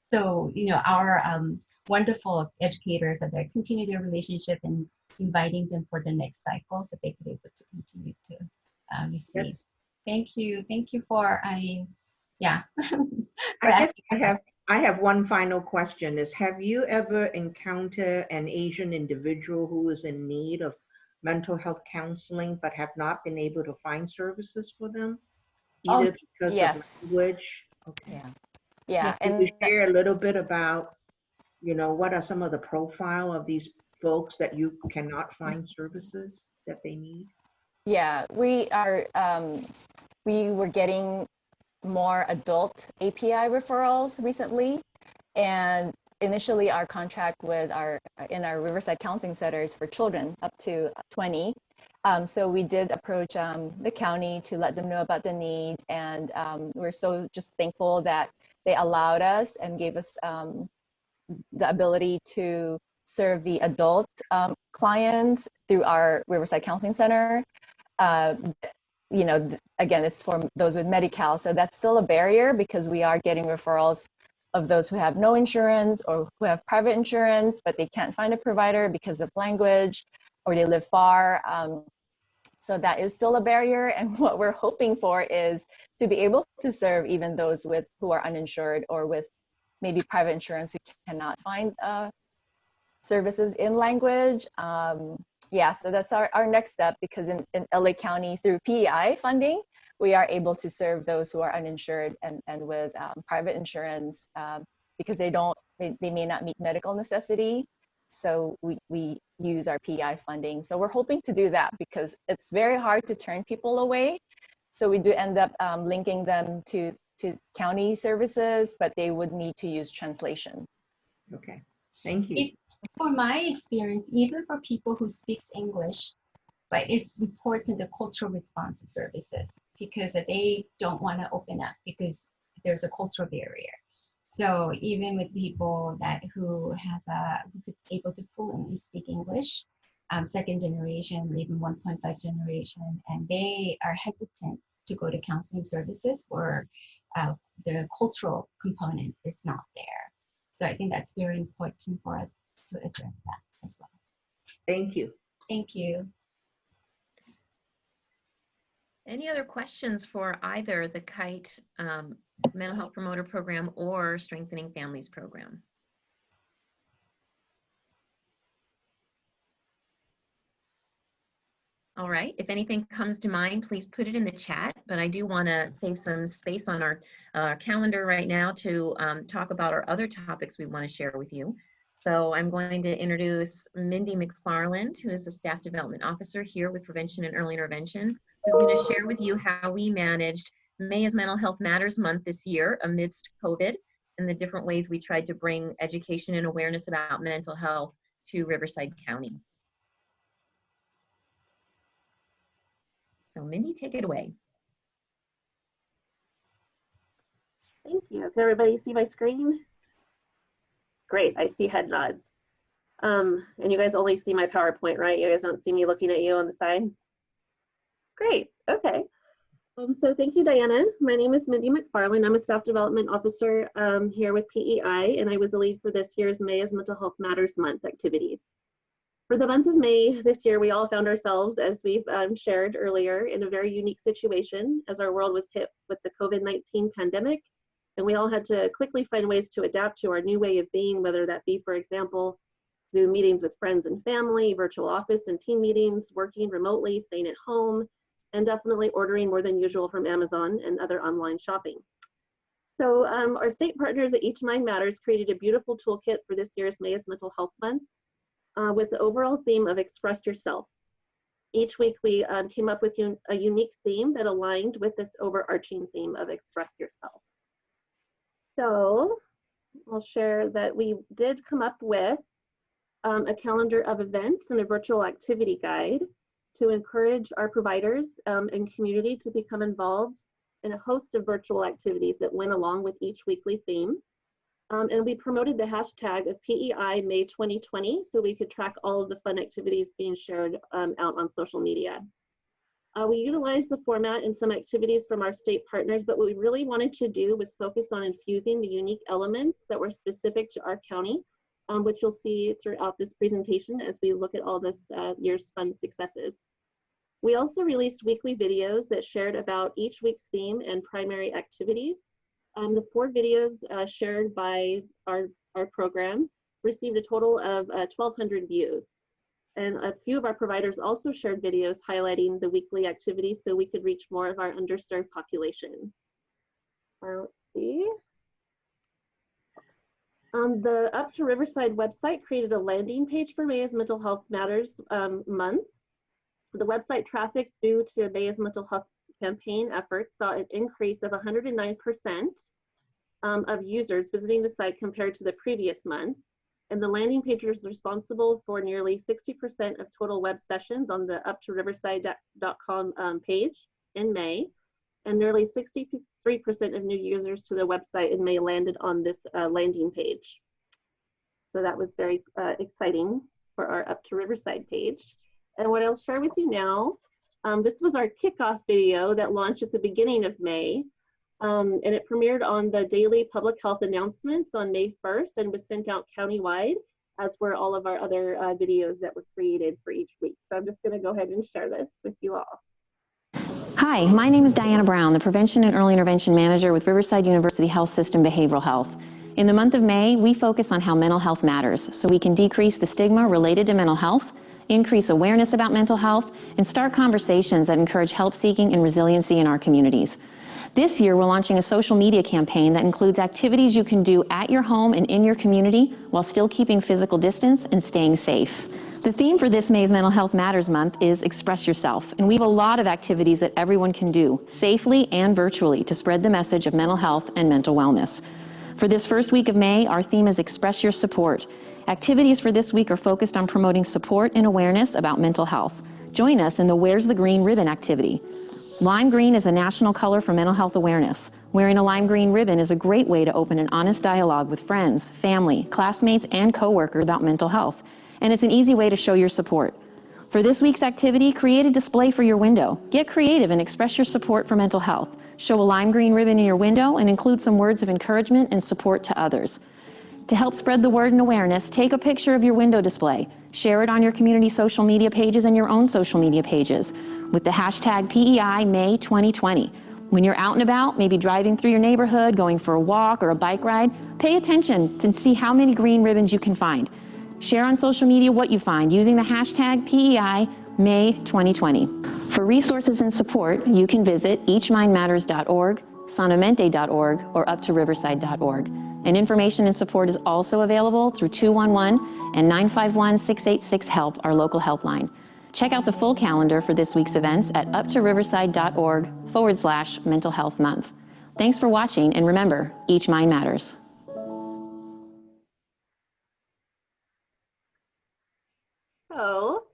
So, our wonderful educators that they continue their relationship and inviting them for the next cycle so they could be able to continue to receive. Yes. Thank you. Thank you for, yeah. for I guess asking. I have one final question is, have you ever encountered an Asian individual who is in need of mental health counseling but have not been able to find services for them? Oh, Either because of Yes. language. Okay. Yeah. Yeah. Can you And share a little bit about, what are some of the profile of these folks that you cannot find services that they need? yeah, we were getting more adult API referrals recently. And initially our contract with in our Riverside Counseling Center is for children up to 20. So we did approach the county to let them know about the need. And we're so just thankful that they allowed us and gave us the ability to serve the adult clients through our Riverside Counseling Center. Again, it's for those with Medi-Cal. So that's still a barrier because we are getting referrals of those who have no insurance or who have private insurance, but they can't find a provider because of language or they live far. So that is still a barrier. And what we're hoping for is to be able to serve even those who are uninsured or with maybe private insurance who cannot find services in language. Yeah, so that's our next step, because in LA County through PEI funding, we are able to serve those who are uninsured and with private insurance because they may not meet medical necessity. So we use our PEI funding. So we're hoping to do that because it's very hard to turn people away. So we do end up linking them to county services, but they would need to use translation. Okay, thank you. For my experience, even for people who speaks English, but it's important the cultural responsive services because they don't want to open up because there's a cultural barrier. So even with people who could able to fluently speak English, second generation or even 1.5 generation, and they are hesitant to go to counseling services for the cultural component is not there. So I think that's very important for us to address that as well. Thank you. Thank you. Any other questions for either the KITE Mental Health Promoter Program or Strengthening Families Program? All right, if anything comes to mind, please put it in the chat, but I do want to save some space on our calendar right now to talk about our other topics we want to share with you. So I'm going to introduce Mindy McFarland, who is a Staff Development Officer here with Prevention and Early Intervention, who's going to share with you how we managed May is Mental Health Matters Month this year amidst COVID and the different ways we tried to bring education and awareness about mental health to Riverside County. So Mindy, take it away. Thank you. Can everybody see my screen? Great, I see head nods. And you guys only see my PowerPoint, right? You guys don't see me looking at you on the side? Great, okay. So thank you, Diana. My name is Mindy McFarland. I'm a Staff Development Officer here with PEI, and I was the lead for this year's May is Mental Health Matters Month activities. For the month of May this year, we all found ourselves, as we've shared earlier, in a very unique situation as our world was hit with the COVID-19 pandemic, and we all had to quickly find ways to adapt to our new way of being, whether that be, for example, Zoom meetings with friends and family, virtual office and team meetings, working remotely, staying at home, and definitely ordering more than usual from Amazon and other online shopping. So our state partners at Each Mind Matters created a beautiful toolkit for this year's May is Mental Health Month with the overall theme of Express Yourself. Each week we came up with a unique theme that aligned with this overarching theme of Express Yourself. So I'll share that we did come up with a calendar of events and a virtual activity guide to encourage our providers and community to become involved in a host of virtual activities that went along with each weekly theme. And we promoted the hashtag of PEI May 2020 so we could track all of the fun activities being shared out on social media. We utilized the format and some activities from our state partners, but what we really wanted to do was focus on infusing the unique elements that were specific to our county which you'll see throughout this presentation as we look at all this year's fun successes. We also released weekly videos that shared about each week's theme and primary activities. The 4 videos shared by our program received a total of 1,200 views. And a few of our providers also shared videos highlighting the weekly activities so we could reach more of our underserved populations. Let's see. The Up to Riverside website created a landing page for May's Mental Health Matters month. The website traffic due to May's mental health campaign efforts saw an increase of 109% of users visiting the site compared to the previous month. And the landing page was responsible for nearly 60% of total web sessions on the uptoriverside.com page in May. And nearly 63% of new users to the website in May landed on this landing page. So that was very exciting for our Up to Riverside page. And what I'll share with you now, this was our kickoff video that launched at the beginning of May. And it premiered on the daily public health announcements on May 1st and was sent out countywide, as were all of our other videos that were created for each week. So I'm just going to go ahead and share this with you all. Hi, my name is Diana Brown, the Prevention and Early Intervention Manager with Riverside University Health System Behavioral Health. In the month of May, we focus on how mental health matters so we can decrease the stigma related to mental health, increase awareness about mental health, and start conversations that encourage help seeking and resiliency in our communities. This year, we're launching a social media campaign that includes activities you can do at your home and in your community while still keeping physical distance and staying safe. The theme for this May's Mental Health Matters Month is Express Yourself, and we have a lot of activities that everyone can do safely and virtually to spread the message of mental health and mental wellness. For this first week of May, our theme is Express Your Support. Activities for this week are focused on promoting support and awareness about mental health. Join us in the Where's the Green Ribbon activity. Lime green is a national color for mental health awareness. Wearing a lime green ribbon is a great way to open an honest dialogue with friends, family, classmates, and coworkers about mental health. And it's an easy way to show your support. For this week's activity, create a display for your window. Get creative and express your support for mental health. Show a lime green ribbon in your window and include some words of encouragement and support to others. To help spread the word and awareness, take a picture of your window display. Share it on your community social media pages and your own social media pages with the hashtag PEI May 2020. When you're out and about, maybe driving through your neighborhood, going for a walk or a bike ride, pay attention to see how many green ribbons you can find. Share on social media what you find using the hashtag PEI May 2020. For resources and support, you can visit eachmindmatters.org, sanamente.org, or uptoriverside.org. And information and support is also available through 211 and 951-686-HELP, our local helpline. Check out the full calendar for this week's events at uptoriverside.org/mental health month. Thanks for watching, and remember, each mind matters. So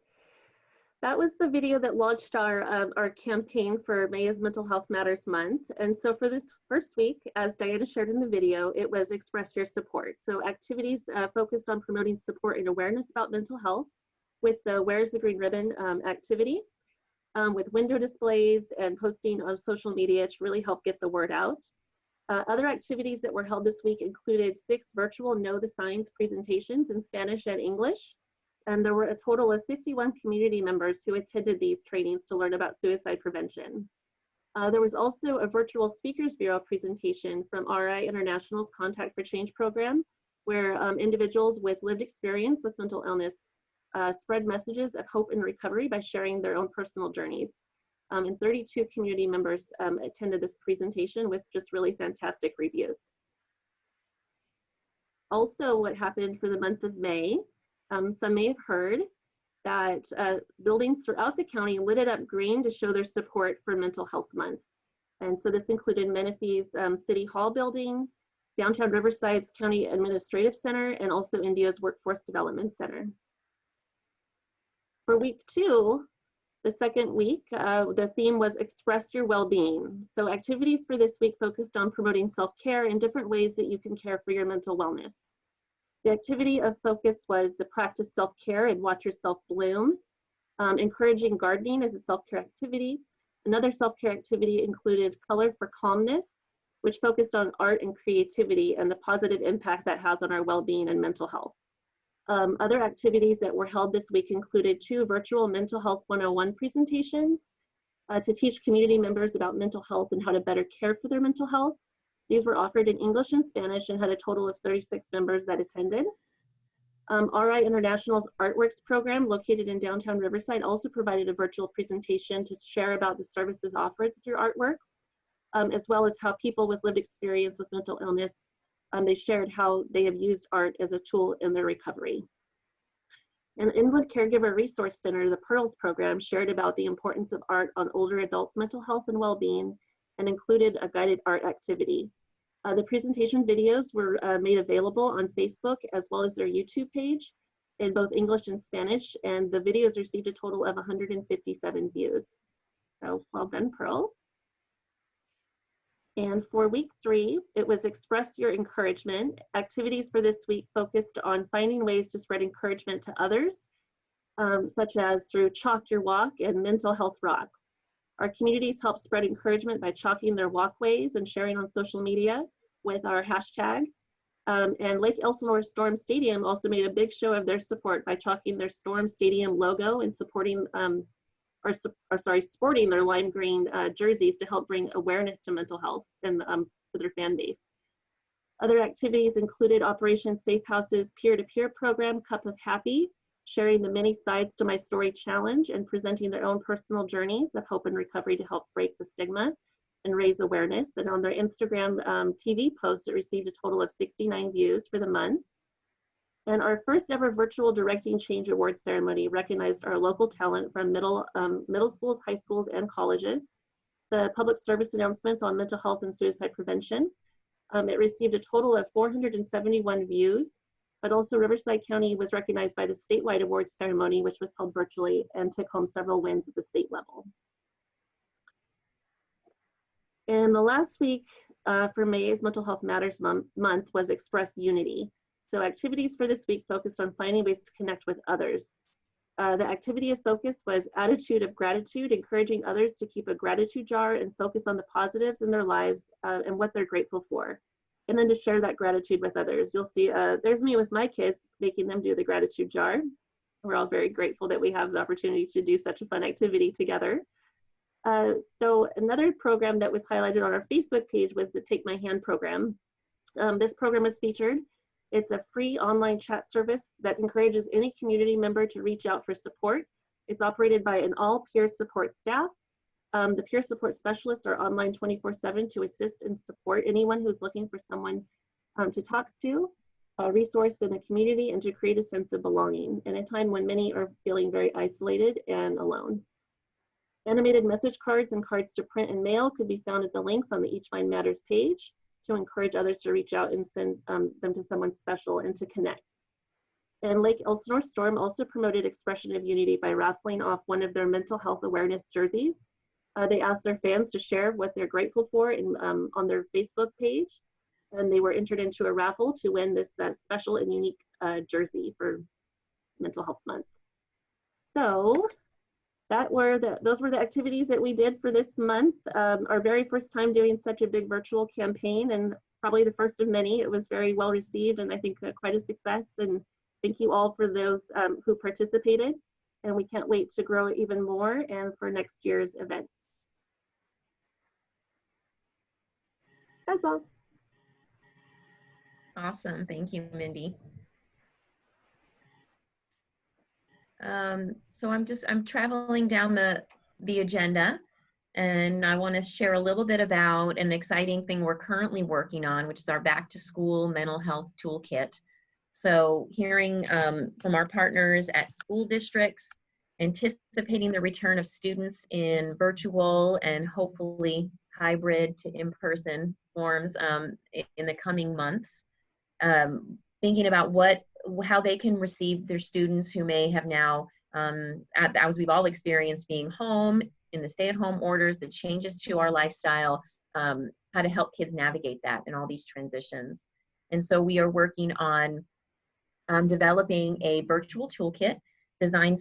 that was the video that launched our campaign for May's Mental Health Matters Month. And so for this first week, as Diana shared in the video, it was Express Your Support. So activities focused on promoting support and awareness about mental health with the Where's the Green Ribbon activity, with window displays and posting on social media to really help get the word out. Other activities that were held this week included 6 virtual Know the Signs presentations in Spanish and English. And there were a total of 51 community members who attended these trainings to learn about suicide prevention. There was also a virtual Speakers Bureau presentation from RI International's Contact for Change program, where individuals with lived experience with mental illness spread messages of hope and recovery by sharing their own personal journeys. And 32 community members attended this presentation with just really fantastic reviews. Also, what happened for the month of May, some may have heard that buildings throughout the county lit it up green to show their support for Mental Health Month. And so this included Menifee's City Hall building, downtown Riverside's County Administrative Center, and also India's Workforce Development Center. For week 2, the second week, the theme was Express Your Well-Being. So activities for this week focused on promoting self-care and different ways that you can care for your mental wellness. The activity of focus was the practice self-care and watch yourself bloom, encouraging gardening as a self-care activity. Another self-care activity included Color for Calmness, which focused on art and creativity and the positive impact that has on our well-being and mental health. Other activities that were held this week included 2 virtual Mental Health 101 presentations to teach community members about mental health and how to better care for their mental health. These were offered in English and Spanish and had a total of 36 members that attended. RI International's Artworks program, located in downtown Riverside, also provided a virtual presentation to share about the services offered through Artworks, as well as how people with lived experience with mental illness, they shared how they have used art as a tool in their recovery. And Inland Caregiver Resource Center, the PEARLS program, shared about the importance of art on older adults' mental health and well-being and included a guided art activity. The presentation videos were made available on Facebook as well as their YouTube page in both English and Spanish, and the videos received a total of 157 views. So well done, PEARLS. And for week 3, it was Express Your Encouragement. Activities for this week focused on finding ways to spread encouragement to others, such as through Chalk Your Walk and Mental Health Rocks. Our communities help spread encouragement by chalking their walkways and sharing on social media with our hashtag. And Lake Elsinore Storm Stadium also made a big show of their support by chalking their Storm Stadium logo and supporting sporting their lime green jerseys to help bring awareness to mental health and to their fan base. Other activities included Operation Safe House's peer-to-peer program, Cup of Happy, sharing the many sides to my story challenge and presenting their own personal journeys of hope and recovery to help break the stigma and raise awareness. And on their Instagram TV post, it received a total of 69 views for the month. And our first ever virtual Directing Change Awards ceremony recognized our local talent from middle schools, high schools, and colleges. The public service announcements on mental health and suicide prevention. It received a total of 471 views, but also Riverside County was recognized by the statewide awards ceremony, which was held virtually and took home several wins at the state level. And the last week for May's Mental Health Matters month was Express Unity. So activities for this week focused on finding ways to connect with others. The activity of focus was attitude of gratitude, encouraging others to keep a gratitude jar and focus on the positives in their lives and what they're grateful for. And then to share that gratitude with others. You'll see there's me with my kids making them do the gratitude jar. We're all very grateful that we have the opportunity to do such a fun activity together. So another program that was highlighted on our Facebook page was the Take My Hand program. This program is featured. It's a free online chat service that encourages any community member to reach out for support. It's operated by an all peer support staff. The peer support specialists are online 24/7 to assist and support anyone who's looking for someone to talk to, a resource in the community, and to create a sense of belonging in a time when many are feeling very isolated and alone. Animated message cards and cards to print and mail could be found at the links on the Each Mind Matters page to encourage others to reach out and send them to someone special and to connect. And Lake Elsinore Storm also promoted Expression of Unity by raffling off one of their mental health awareness jerseys. They asked their fans to share what they're grateful for on their Facebook page, and they were entered into a raffle to win this special and unique jersey for Mental Health Month. So those were the activities that we did for this month. Our very first time doing such a big virtual campaign, and probably the first of many. It was very well received, and I think quite a success. And thank you all for those who participated. And we can't wait to grow it even more and for next year's events. That's all. Awesome. Thank you, Mindy. So I'm traveling down the agenda, and I want to share a little bit about an exciting thing we're currently working on, which is our Back to School Mental Health Toolkit. So hearing from our partners at school districts, anticipating the return of students in virtual and hopefully hybrid to in-person forms in the coming months, thinking about how they can receive their students who may have now, as we've all experienced, being home in the stay-at-home orders, the changes to our lifestyle, how to help kids navigate that and all these transitions. And so we are working on developing a virtual toolkit designed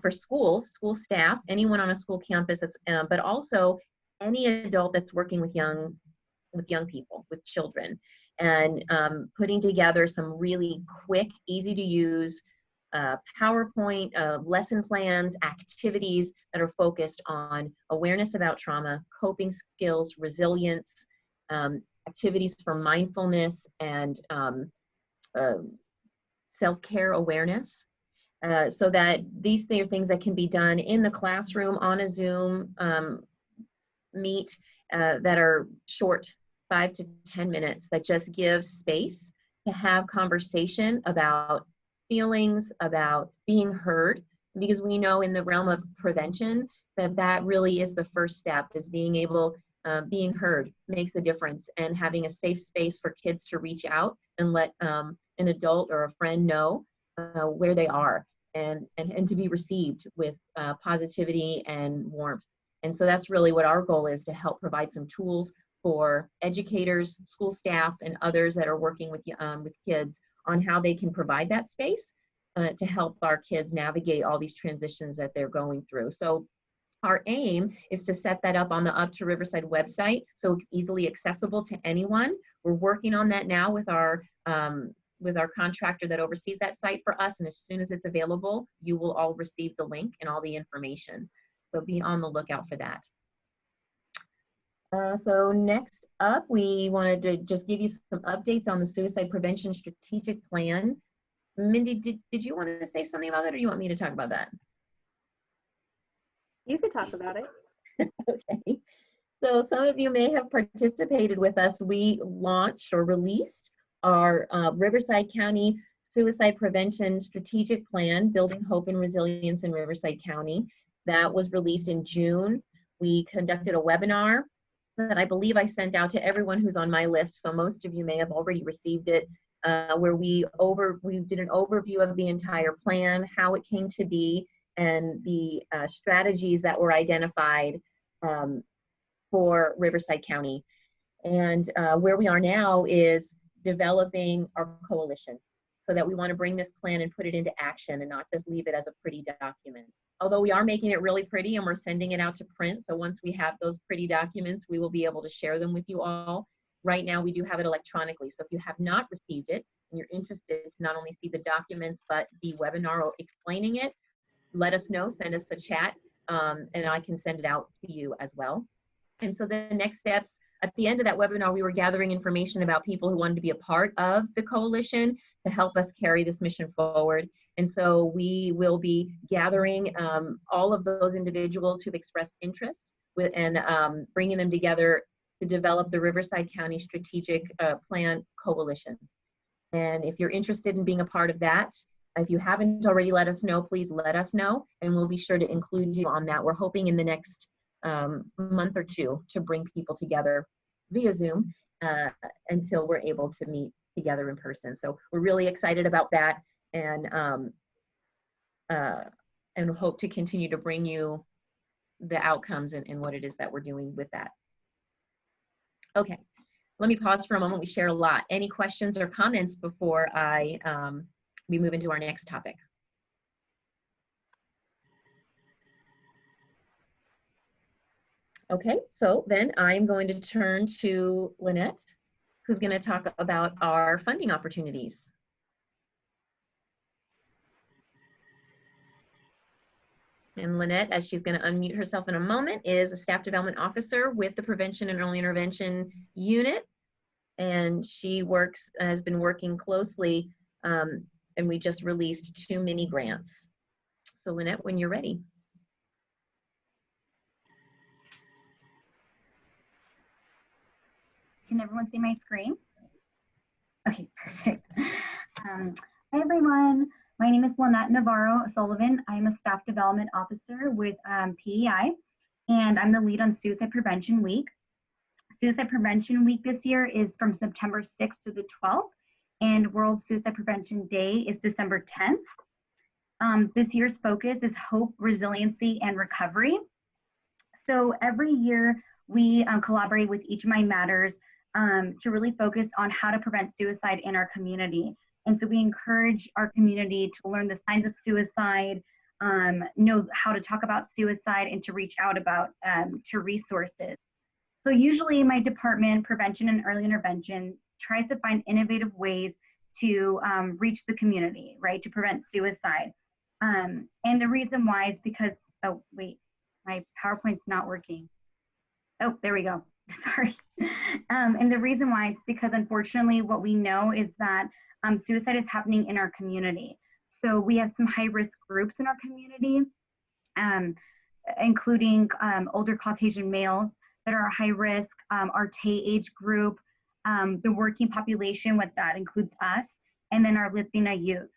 for schools, school staff, anyone on a school campus, but also any adult that's working with young people, with children. and putting together some really quick, easy to use PowerPoint, lesson plans, activities that are focused on awareness about trauma, coping skills, resilience, activities for mindfulness and self-care awareness, so that these are things that can be done in the classroom on a Zoom meet that are short, 5 to 10 minutes, that just give space to have conversation about feelings, about being heard, because we know in the realm of prevention that that really is the first step, is being able, being heard makes a difference, and having a safe space for kids to reach out and let an adult or a friend know where they are, and to be received with positivity and warmth. And so that's really what our goal is, to help provide some tools for educators, school staff, and others that are working with kids on how they can provide that space to help our kids navigate all these transitions that they're going through. So our aim is to set that up on the Up to Riverside website so it's easily accessible to anyone. We're working on that now with our contractor that oversees that site for us, and as soon as it's available, you will all receive the link and all the information. So be on the lookout for that. So next up, we wanted to just give you some updates on the Suicide Prevention Strategic Plan. Mindy, did you want to say something about that, or you want me to talk about that? You could talk about it. Okay. So some of you may have participated with us. We launched or released our Riverside County Suicide Prevention Strategic Plan, Building Hope and Resilience in Riverside County. That was released in June. We conducted a webinar that I believe I sent out to everyone who's on my list, so most of you may have already received it, where we did an overview of the entire plan, how it came to be, and the strategies that were identified for Riverside County. And where we are now is developing our coalition, so that we want to bring this plan and put it into action and not just leave it as a pretty document. Although we are making it really pretty and we're sending it out to print, so once we have those pretty documents, we will be able to share them with you all. Right now, we do have it electronically, so if you have not received it and you're interested to not only see the documents but the webinar explaining it, let us know, send us a chat, and I can send it out to you as well. And so the next steps, at the end of that webinar, we were gathering information about people who wanted to be a part of the coalition to help us carry this mission forward. And so we will be gathering all of those individuals who've expressed interest and bringing them together to develop the Riverside County Strategic Plan Coalition. And if you're interested in being a part of that, if you haven't already let us know, please let us know, and we'll be sure to include you on that. We're hoping in the next month or two to bring people together via Zoom until we're able to meet together in person. So we're really excited about that, and hope to continue to bring you the outcomes and what it is that we're doing with that. Okay, let me pause for a moment. We shared a lot. Any questions or comments before we move into our next topic? Okay, so then I'm going to turn to Lynette, who's going to talk about our funding opportunities. And Lynette, as she's going to unmute herself in a moment, is a staff development officer with the Prevention and Early Intervention Unit. And she has been working closely, and we just released 2 mini grants. So Lynette, when you're ready. Can everyone see my screen? Okay, perfect. Hi everyone, my name is Lynette Navarro-Sullivan. I'm a staff development officer with PEI, and I'm the lead on Suicide Prevention Week. Suicide Prevention Week this year is from September 6th to the 12th, and World Suicide Prevention Day is December 10th. This year's focus is hope, resiliency, and recovery. So every year we collaborate with Each Mind Matters to really focus on how to prevent suicide in our community. And so we encourage our community to learn the signs of suicide, know how to talk about suicide, and to reach out to resources. So usually my department, Prevention and Early Intervention, tries to find innovative ways to reach the community, right, to prevent suicide. And the reason why is because, oh, wait, my PowerPoint's not working. Oh, there we go. Sorry. And the reason why it's because, unfortunately, what we know is that suicide is happening in our community. So we have some high-risk groups in our community, including older Caucasian males that are high risk, our TAY age group, the working population, what that includes us, and then our Latina youth.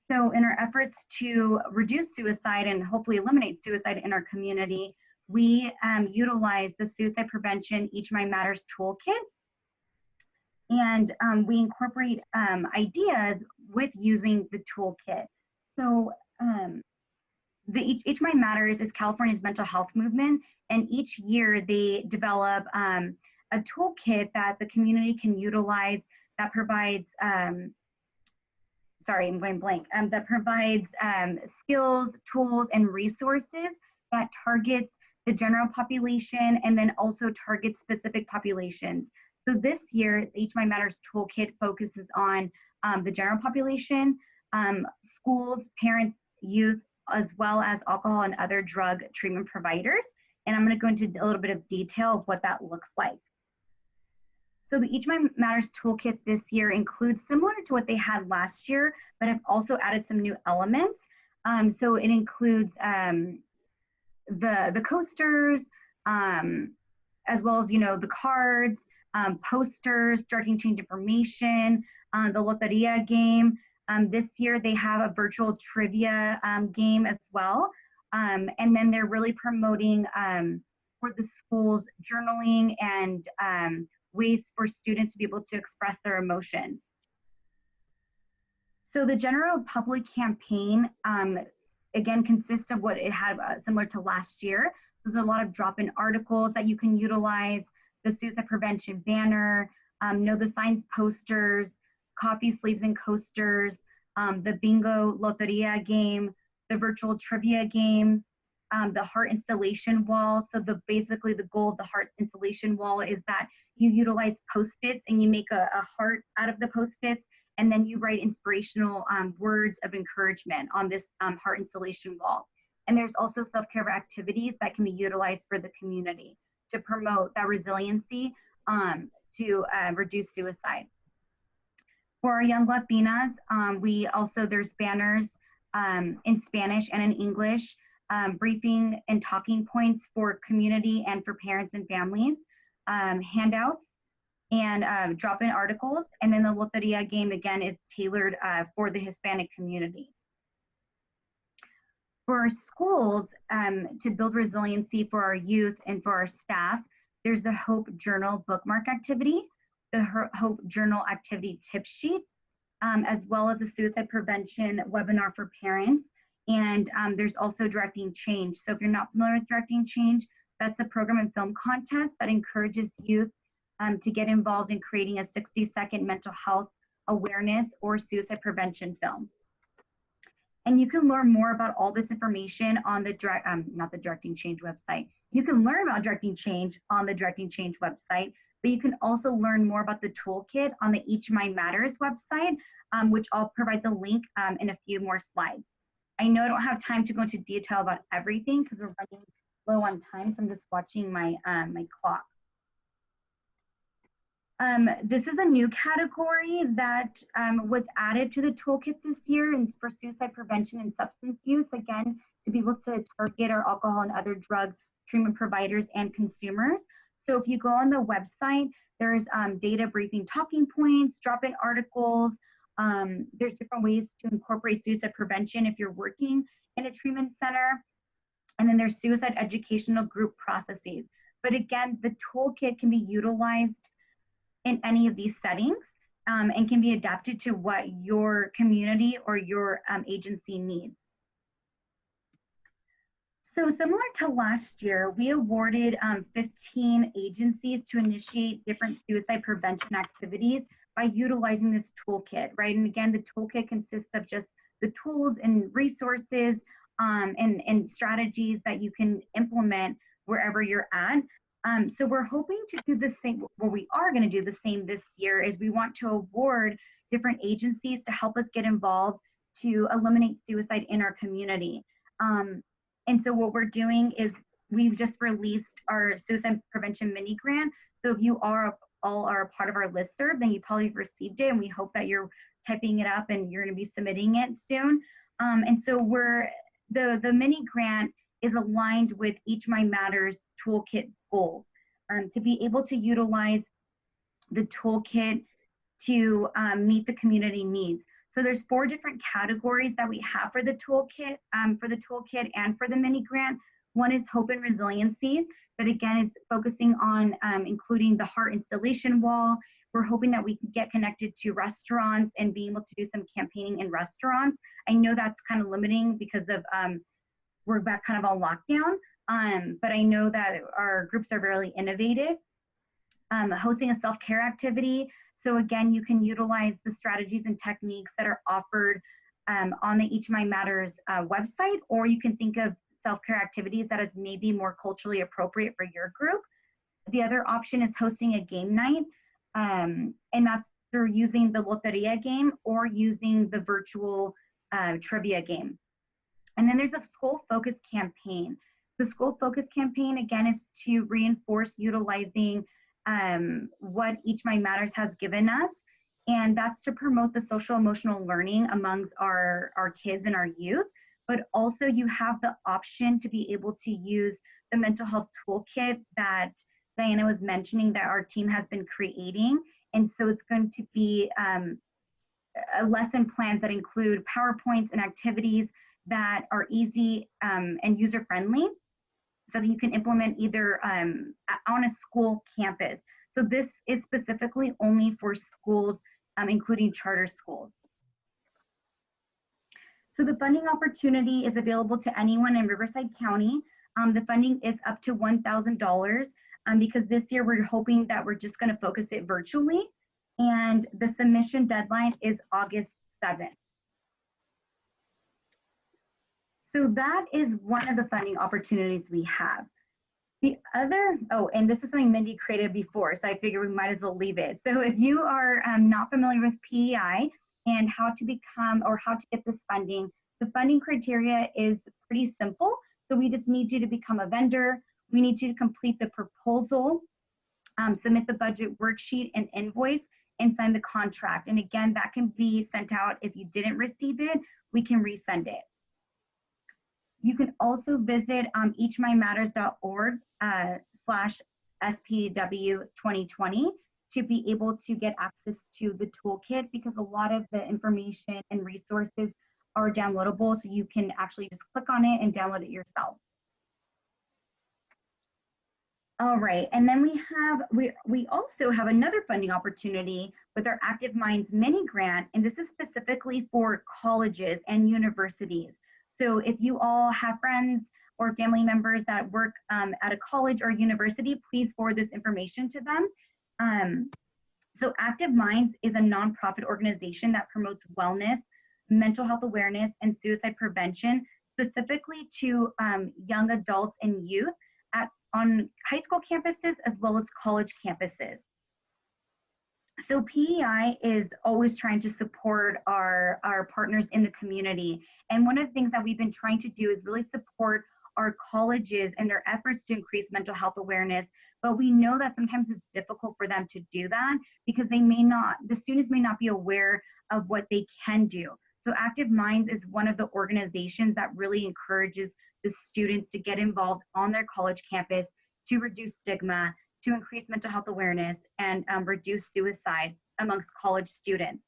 So in our efforts to reduce suicide and hopefully eliminate suicide in our community, we utilize the Suicide Prevention Each Mind Matters toolkit. And we incorporate ideas with using the toolkit. So the Each Mind Matters is California's mental health movement, and each year they develop a toolkit that the community can utilize that provides, sorry, I'm going blank, that provides skills, tools, and resources that targets the general population and then also targets specific populations. So this year, the Each Mind Matters toolkit focuses on the general population, schools, parents, youth, as well as alcohol and other drug treatment providers. And I'm going to go into a little bit of detail of what that looks like. So the Each Mind Matters toolkit this year includes similar to what they had last year, but have also added some new elements. So it includes the coasters, as well as, the cards, posters, directing change information, the Loteria game. This year they have a virtual trivia game as well. And then they're really promoting for the schools journaling and ways for students to be able to express their emotions. So the general public campaign, again, consists of what it had similar to last year. There's a lot of drop-in articles that you can utilize, the suicide prevention banner, know the signs posters, coffee sleeves and coasters, the bingo loteria game, the virtual trivia game, the heart installation wall. So basically the goal of the heart installation wall is that you utilize Post-its and you make a heart out of the Post-its, and then you write inspirational words of encouragement on this heart installation wall. And there's also self-care activities that can be utilized for the community to promote that resiliency to reduce suicide. For our young Latinas, there's banners in Spanish and in English, briefing and talking points for community and for parents and families, handouts, and drop-in articles. And then the Loteria game, again, it's tailored for the Hispanic community. For our schools, to build resiliency for our youth and for our staff, there's the Hope Journal bookmark activity, the Hope Journal activity tip sheet, as well as a suicide prevention webinar for parents. And there's also Directing Change. So if you're not familiar with Directing Change, that's a program and film contest that encourages youth to get involved in creating a 60-second mental health awareness or suicide prevention film. And you can learn more about all this information on the not the Directing Change website. You can learn about Directing Change on the Directing Change website, but you can also learn more about the toolkit on the Each Mind Matters website, which I'll provide the link in a few more slides. I know I don't have time to go into detail about everything because we're running low on time, so I'm just watching my, my clock. This is a new category that was added to the toolkit this year, and it's for suicide prevention and substance use, again, to be able to target our alcohol and other drug treatment providers and consumers. So if you go on the website, there's data briefing talking points, drop-in articles, there's different ways to incorporate suicide prevention if you're working in a treatment center, and then there's suicide educational group processes. But again, the toolkit can be utilized in any of these settings and can be adapted to what your community or your agency needs. So similar to last year, we awarded 15 agencies to initiate different suicide prevention activities by utilizing this toolkit, right? And again, the toolkit consists of just the tools and resources and strategies that you can implement wherever you're at. So we're hoping to do the same, what we are going to do the same this year is we want to award different agencies to help us get involved to eliminate suicide in our community. And so what we're doing is we've just released our suicide prevention mini grant. So if you all are a part of our listserv, then you probably received it, and we hope that you're typing it up and you're going to be submitting it soon. And so the mini grant is aligned with Each My Matters toolkit goals, to be able to utilize the toolkit to meet the community needs. So there's 4 different categories that we have for the toolkit and for the mini grant. One is hope and resiliency, that again is focusing on including the heart installation wall. We're hoping that we can get connected to restaurants and be able to do some campaigning in restaurants. I know that's kind of limiting because of we're back kind of on lockdown, but I know that our groups are really innovative. Hosting a self-care activity. So again, you can utilize the strategies and techniques that are offered on the Each My Matters website, or you can think of self-care activities that is maybe more culturally appropriate for your group. The other option is hosting a game night, and that's through using the Loteria game or using the virtual trivia game. And then there's a school focus campaign. The school focus campaign, again, is to reinforce utilizing what Each My Matters has given us, and that's to promote the social emotional learning amongst our kids and our youth. But also you have the option to be able to use the mental health toolkit that Diana was mentioning that our team has been creating. And so it's going to be lesson plans that include PowerPoints and activities that are easy and user-friendly, so that you can implement either on a school campus. So this is specifically only for schools, including charter schools. So the funding opportunity is available to anyone in Riverside County. The funding is up to $1,000 because this year we're hoping that we're just gonna focus it virtually, and the submission deadline is August 7th. So that is one of the funding opportunities we have. The other, and this is something Mindy created before, so I figure we might as well leave it. So if you are not familiar with PEI and how to become or how to get this funding, the funding criteria is pretty simple. So we just need you to become a vendor. We need you to complete the proposal, submit the budget worksheet and invoice, and sign the contract. And again, that can be sent out. If you didn't receive it, we can resend it. You can also visit eachmymatters.org /SPW 2020 to be able to get access to the toolkit, because a lot of the information and resources are downloadable, so you can actually just click on it and download it yourself. All right, and then we also have another funding opportunity with our Active Minds mini grant, and this is specifically for colleges and universities. So if you all have friends or family members that work at a college or university, please forward this information to them. So Active Minds is a nonprofit organization that promotes wellness, mental health awareness, and suicide prevention, specifically to young adults and youth on high school campuses as well as college campuses. So PEI is always trying to support our partners in the community. And one of the things that we've been trying to do is really support our colleges and their efforts to increase mental health awareness. But we know that sometimes it's difficult for them to do that because the students may not be aware of what they can do. So Active Minds is one of the organizations that really encourages the students to get involved on their college campus to reduce stigma, to increase mental health awareness, and reduce suicide amongst college students.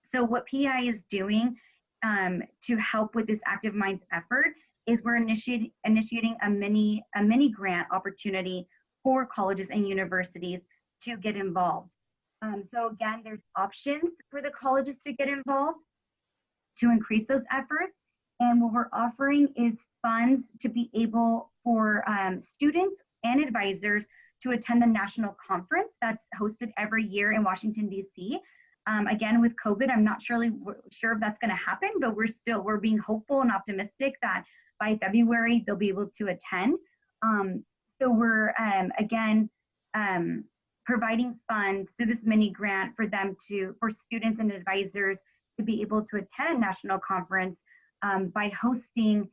So what PEI is doing to help with this Active Minds effort is we're initiating a mini grant opportunity for colleges and universities to get involved. So again, there's options for the colleges to get involved to increase those efforts. And what we're offering is funds to be able for students and advisors to attend the national conference that's hosted every year in Washington, D.C. Again, with COVID, I'm not sure if that's going to happen, but we're being hopeful and optimistic that by February, they'll be able to attend. So we're, again, providing funds through this mini grant for them for students and advisors to be able to attend a national conference by helping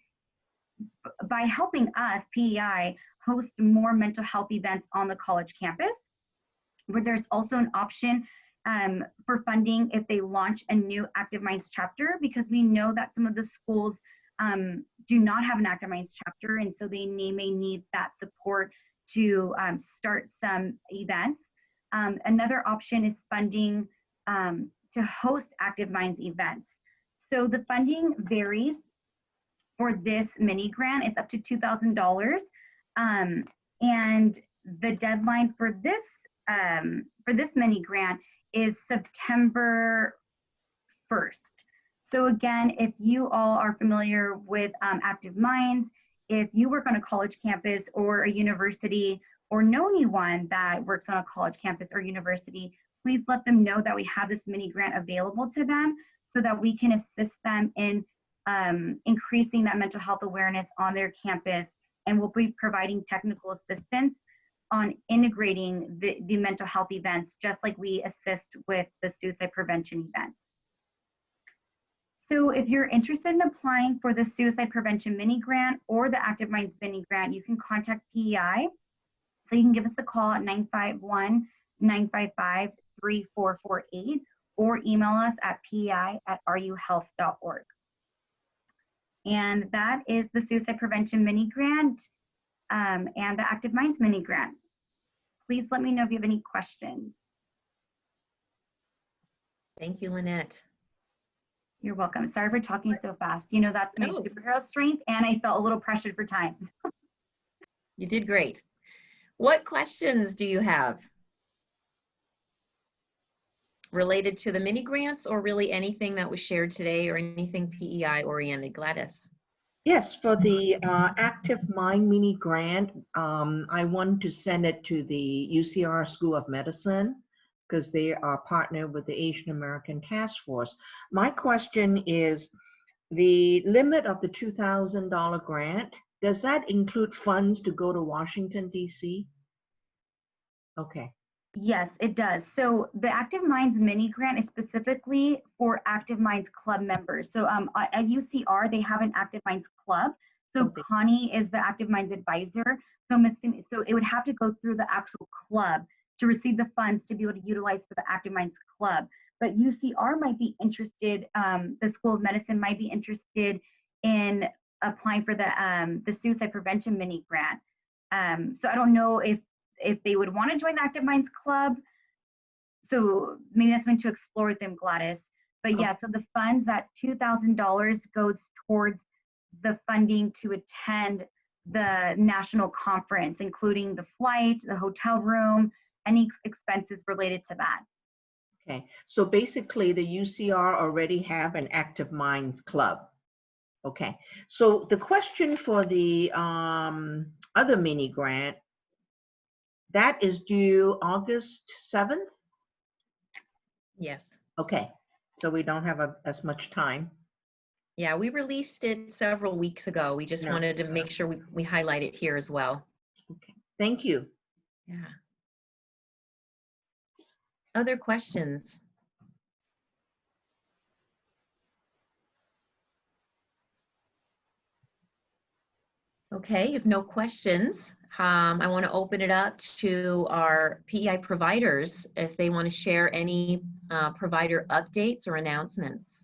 us, PEI, host more mental health events on the college campus, where there's also an option for funding if they launch a new Active Minds chapter, because we know that some of the schools do not have an Active Minds chapter, and so they may need that support to start some events. Another option is funding to host Active Minds events. So the funding varies for this mini grant. It's up to $2,000. And the deadline for this mini grant is September 1st. So again, if you all are familiar with Active Minds, if you work on a college campus or a university, or know anyone that works on a college campus or university, please let them know that we have this mini grant available to them so that we can assist them in increasing that mental health awareness on their campus, and we'll be providing technical assistance on integrating the mental health events, just like we assist with the suicide prevention events. So if you're interested in applying for the suicide prevention mini grant or the Active Minds mini grant, you can contact PEI. So you can give us a call at 951-955-3448 or email us at pei@ruhealth.org. And that is the suicide prevention mini grant and the Active Minds mini grant. Please let me know if you have any questions. Thank you, Lynette. You're welcome. Sorry for talking so fast. You know, that's my superhero strength, and I felt a little pressured for time. You did great. What questions do you have related to the mini grants, or really anything that was shared today, or anything PEI oriented? Gladys. Yes, for the Active Mind mini grant, I want to send it to the UCR School of Medicine because they are partnered with the Asian American Task Force. My question is, the limit of the $2,000 grant, does that include funds to go to Washington, D.C.? Okay. Yes, it does. So the Active Minds mini grant is specifically for Active Minds club members. So at UCR, they have an Active Minds club. So Connie is the Active Minds advisor. So I'm assuming, so it would have to go through the actual club to receive the funds to be able to utilize for the Active Minds club. But UCR might be interested, the School of Medicine might be interested in applying for the suicide prevention mini grant. So I don't know if they would want to join the Active Minds Club. So maybe that's meant to explore with them, Gladys. But yeah, so the funds, that $2,000 goes towards the funding to attend the national conference, including the flight, the hotel room, any expenses related to that. Okay, so basically the UCR already have an Active Minds Club. Okay, so the question for the other mini grant, that is due August 7th? Yes. Okay, so we don't have as much time. Yeah, we released it several weeks ago. We just wanted to make sure we highlight it here as well. Okay, thank you. Yeah. Other questions? Okay, if no questions, I want to open it up to our PEI providers if they want to share any provider updates or announcements.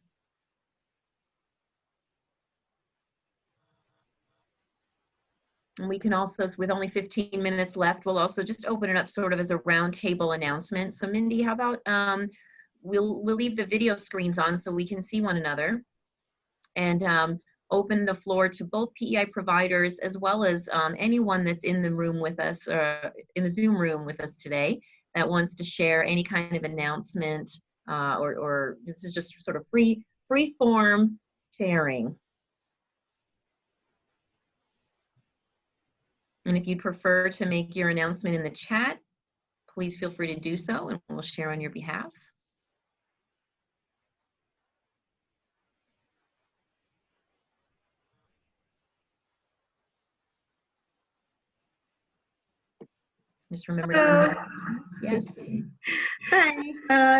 And we can also, with only 15 minutes left, we'll also just open it up sort of as a roundtable announcement. So Mindy, how about we'll leave the video screens on so we can see one another, and open the floor to both PEI providers as well as anyone that's in the room with us, in the Zoom room with us today, that wants to share any kind of announcement, or this is just sort of free form sharing. And if you'd prefer to make your announcement in the chat, please feel free to do so, and we'll share on your behalf. Just remember to unmute yourself. Yes. Hi,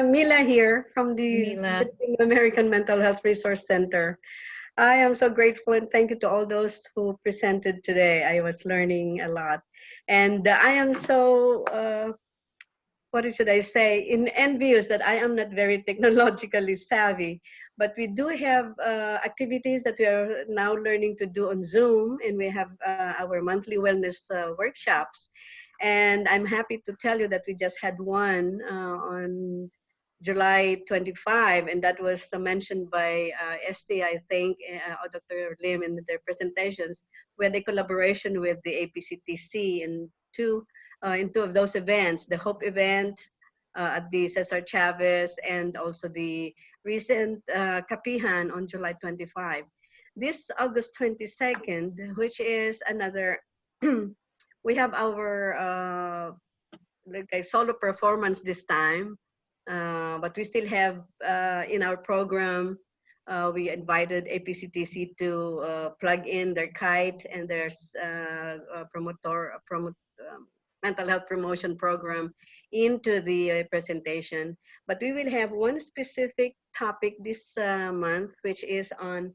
Mila here from the Mila. American Mental Health Resource Center. I am so grateful and thank you to all those who presented today. I was learning a lot. And I am so, what should I say, envious that I am not very technologically savvy. But we do have activities that we are now learning to do on Zoom, and we have our monthly wellness workshops. And I'm happy to tell you that we just had one on July 25, and that was mentioned by ST, I think, or Dr. Lim in their presentations. We had a collaboration with the APCTC in two of those events, the Hope event at the Cesar Chavez, and also the recent Kapihan on July 25. This August 22nd, which is another, we have our like a solo performance this time, but we still have in our program, we invited APCTC to plug in their kite and their mental health promotion program into the presentation. But we will have one specific topic this month, which is on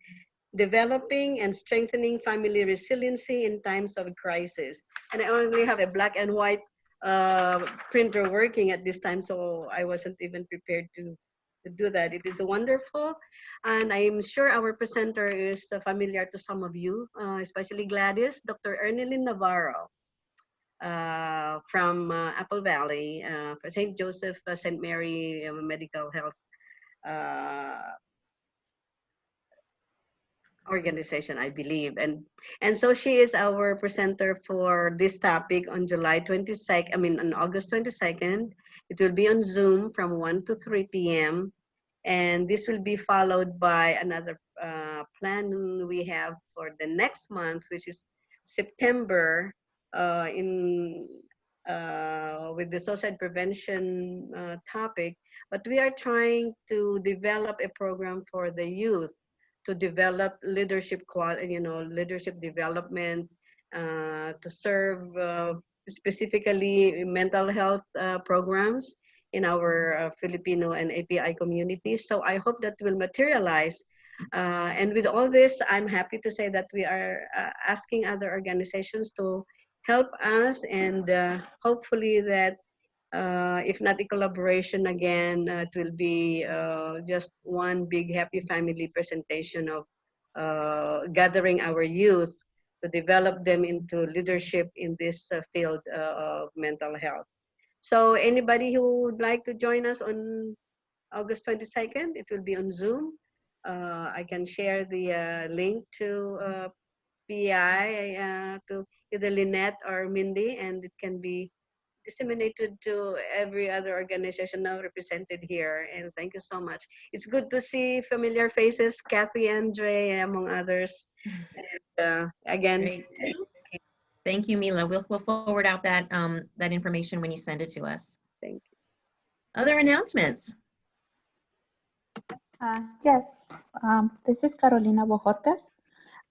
developing and strengthening family resiliency in times of crisis. And I only have a black and white printer working at this time, so I wasn't even prepared to do that. It is wonderful, and I'm sure our presenter is familiar to some of you, especially Gladys, Dr. Ernelyn Navarro from Apple Valley, for St. Joseph, St. Mary Medical Health organization, I believe. And so she is our presenter for this topic on July 22nd, on August 22nd. It will be on Zoom from 1 to 3 p.m. And this will be followed by another plan we have for the next month, which is September, with the suicide prevention topic. But we are trying to develop a program for the youth to develop leadership leadership development, to serve specifically mental health programs in our Filipino and API communities. So I hope that will materialize. And with all this, I'm happy to say that we are asking other organizations to help us, and hopefully that if not a collaboration again, it will be just one big happy family presentation of gathering our youth to develop them into leadership in this field of mental health. So anybody who would like to join us on August 22nd, it will be on Zoom. I can share the link to PEI to either Lynette or Mindy, and it can be disseminated to every other organization now represented here. And thank you so much. It's good to see familiar faces, Kathy, Andre, among others. And again, Great. Thank you, Mila. We'll forward out that that information when you send it to us. Thank you. Other announcements? Yes, this is Carolina Bojorquez.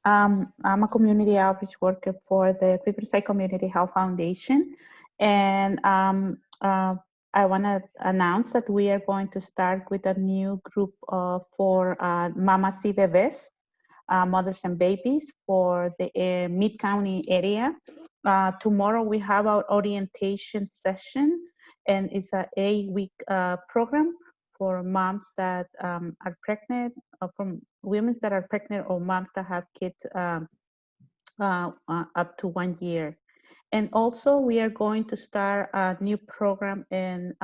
I'm a community outreach worker for the Riverside Community Health Foundation. And I want to announce that we are going to start with a new group for Mamas y Bebés, mothers and babies for the Mid-County area. Tomorrow we have our orientation session, and it's an 8-week program for moms that are pregnant, from women that are pregnant or moms that have kids up to 1 year. And also we are going to start a new program in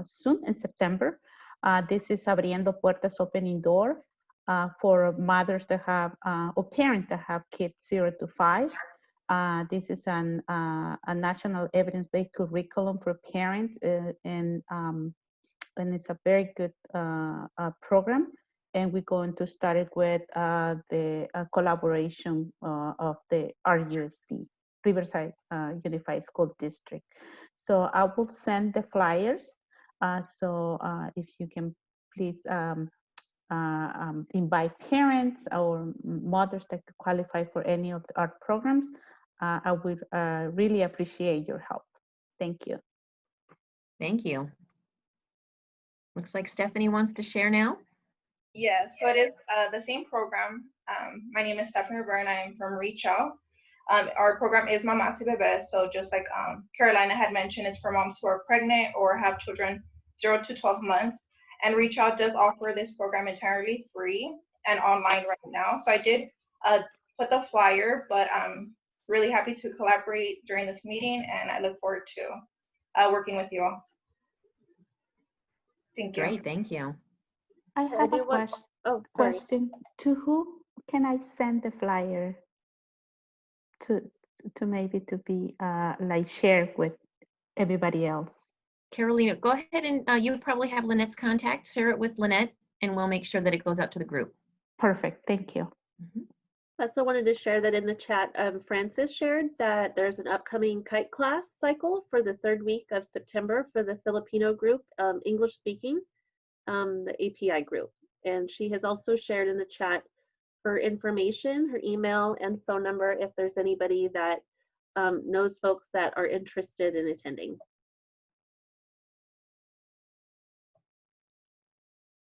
soon in September. This is Abriendo Puertas, Opening Door, for mothers that have, or parents that have kids 0 to 5. This is a national evidence-based curriculum for parents, and it's a very good program. And we're going to start it with the collaboration of the RUSD, Riverside Unified School District. So I will send the flyers. So if you can please invite parents or mothers that qualify for any of our programs, I would really appreciate your help. Thank you. Thank you. Looks like Stephanie wants to share now. Yes, so it is the same program. My name is Stephanie Rivera and I am from Reach Out. Our program is Mamá y Bebés, so just like Carolina had mentioned, it's for moms who are pregnant or have children 0 to 12 months. And Reach Out does offer this program entirely free and online right now. So I did put the flyer, but I'm really happy to collaborate during this meeting and I look forward to working with you all. Thank you. Great, thank you. I have a question. Oh, sorry. Question. To who can I send the flyer to maybe to be like shared with everybody else? Carolina, go ahead and you probably have Lynette's contact. Share it with Lynette and we'll make sure that it goes out to the group. Perfect, thank you. I also wanted to share that in the chat, Francis shared that there's an upcoming kite class cycle for the 3rd week of September for the Filipino group, English speaking, the API group. And she has also shared in the chat her information, her email and phone number if there's anybody that knows folks that are interested in attending.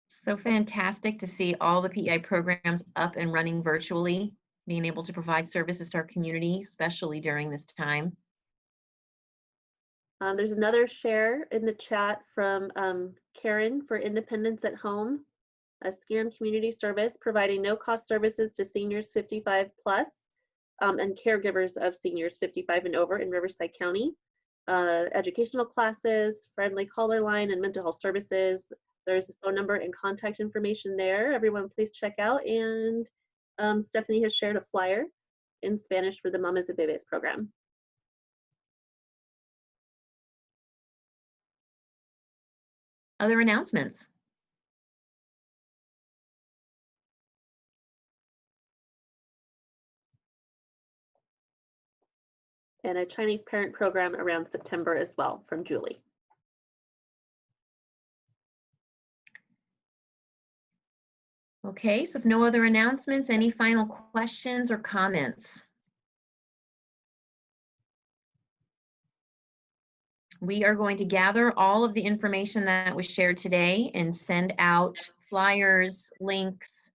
So fantastic to see all the PEI programs up and running virtually, being able to provide services to our community, especially during this time. There's another share in the chat from Karen for Independence at Home, a SCAN community service providing no-cost services to seniors 55 plus and caregivers of seniors 55 and over in Riverside County. Educational classes, friendly caller line, and mental health services. There's a phone number and contact information there. Everyone please check out. And Stephanie has shared a flyer in Spanish for the Mamas y Bebés program. Other announcements? And a Chinese parent program around September as well from Julie. Okay, so if no other announcements, any final questions or comments? We are going to gather all of the information that was shared today and send out flyers, links,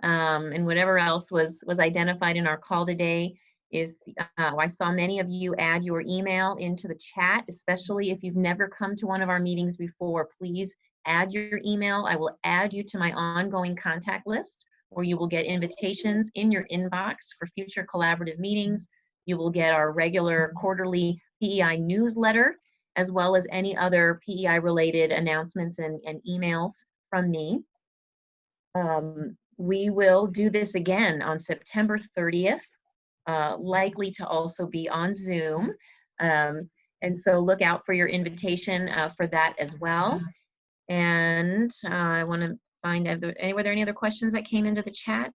and whatever else was identified in our call today. If I saw many of you add your email into the chat, especially if you've never come to one of our meetings before, please add your email. I will add you to my ongoing contact list, where you will get invitations in your inbox for future collaborative meetings. You will get our regular quarterly PEI newsletter, as well as any other PEI related announcements and emails from me. We will do this again on September 30th, likely to also be on Zoom. And so look out for your invitation for that as well. And I want to find, were there any other questions that came into the chat?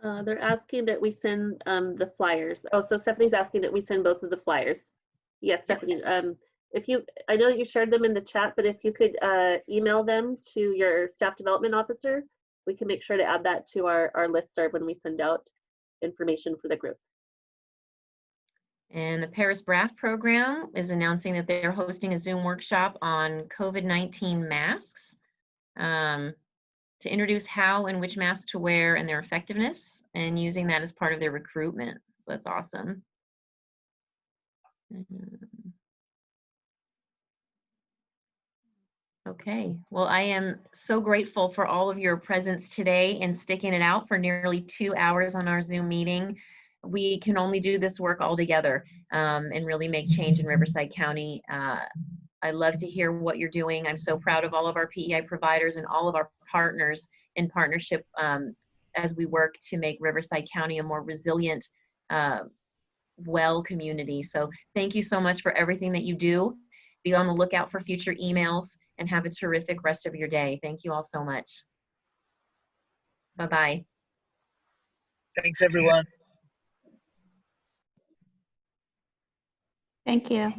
They're asking that we send the flyers. Oh, so Stephanie's asking that we send both of the flyers. Yes, Stephanie. If you, I know that you shared them in the chat, but if you could email them to your staff development officer, we can make sure to add that to our listserv when we send out information for the group. And the Paris BRAF program is announcing that they're hosting a Zoom workshop on COVID-19 masks to introduce how and which masks to wear and their effectiveness, and using that as part of their recruitment. So that's awesome. Okay, well, I am so grateful for all of your presence today and sticking it out for nearly 2 hours on our Zoom meeting. We can only do this work all together and really make change in Riverside County. I love to hear what you're doing. I'm so proud of all of our PEI providers and all of our partners in partnership as we work to make Riverside County a more resilient, well community. So thank you so much for everything that you do. Be on the lookout for future emails and have a terrific rest of your day. Thank you all so much. Bye-bye. Thanks, everyone. Thank you.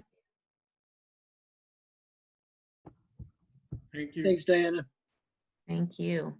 Thank you. Thanks, Diana. Thank you.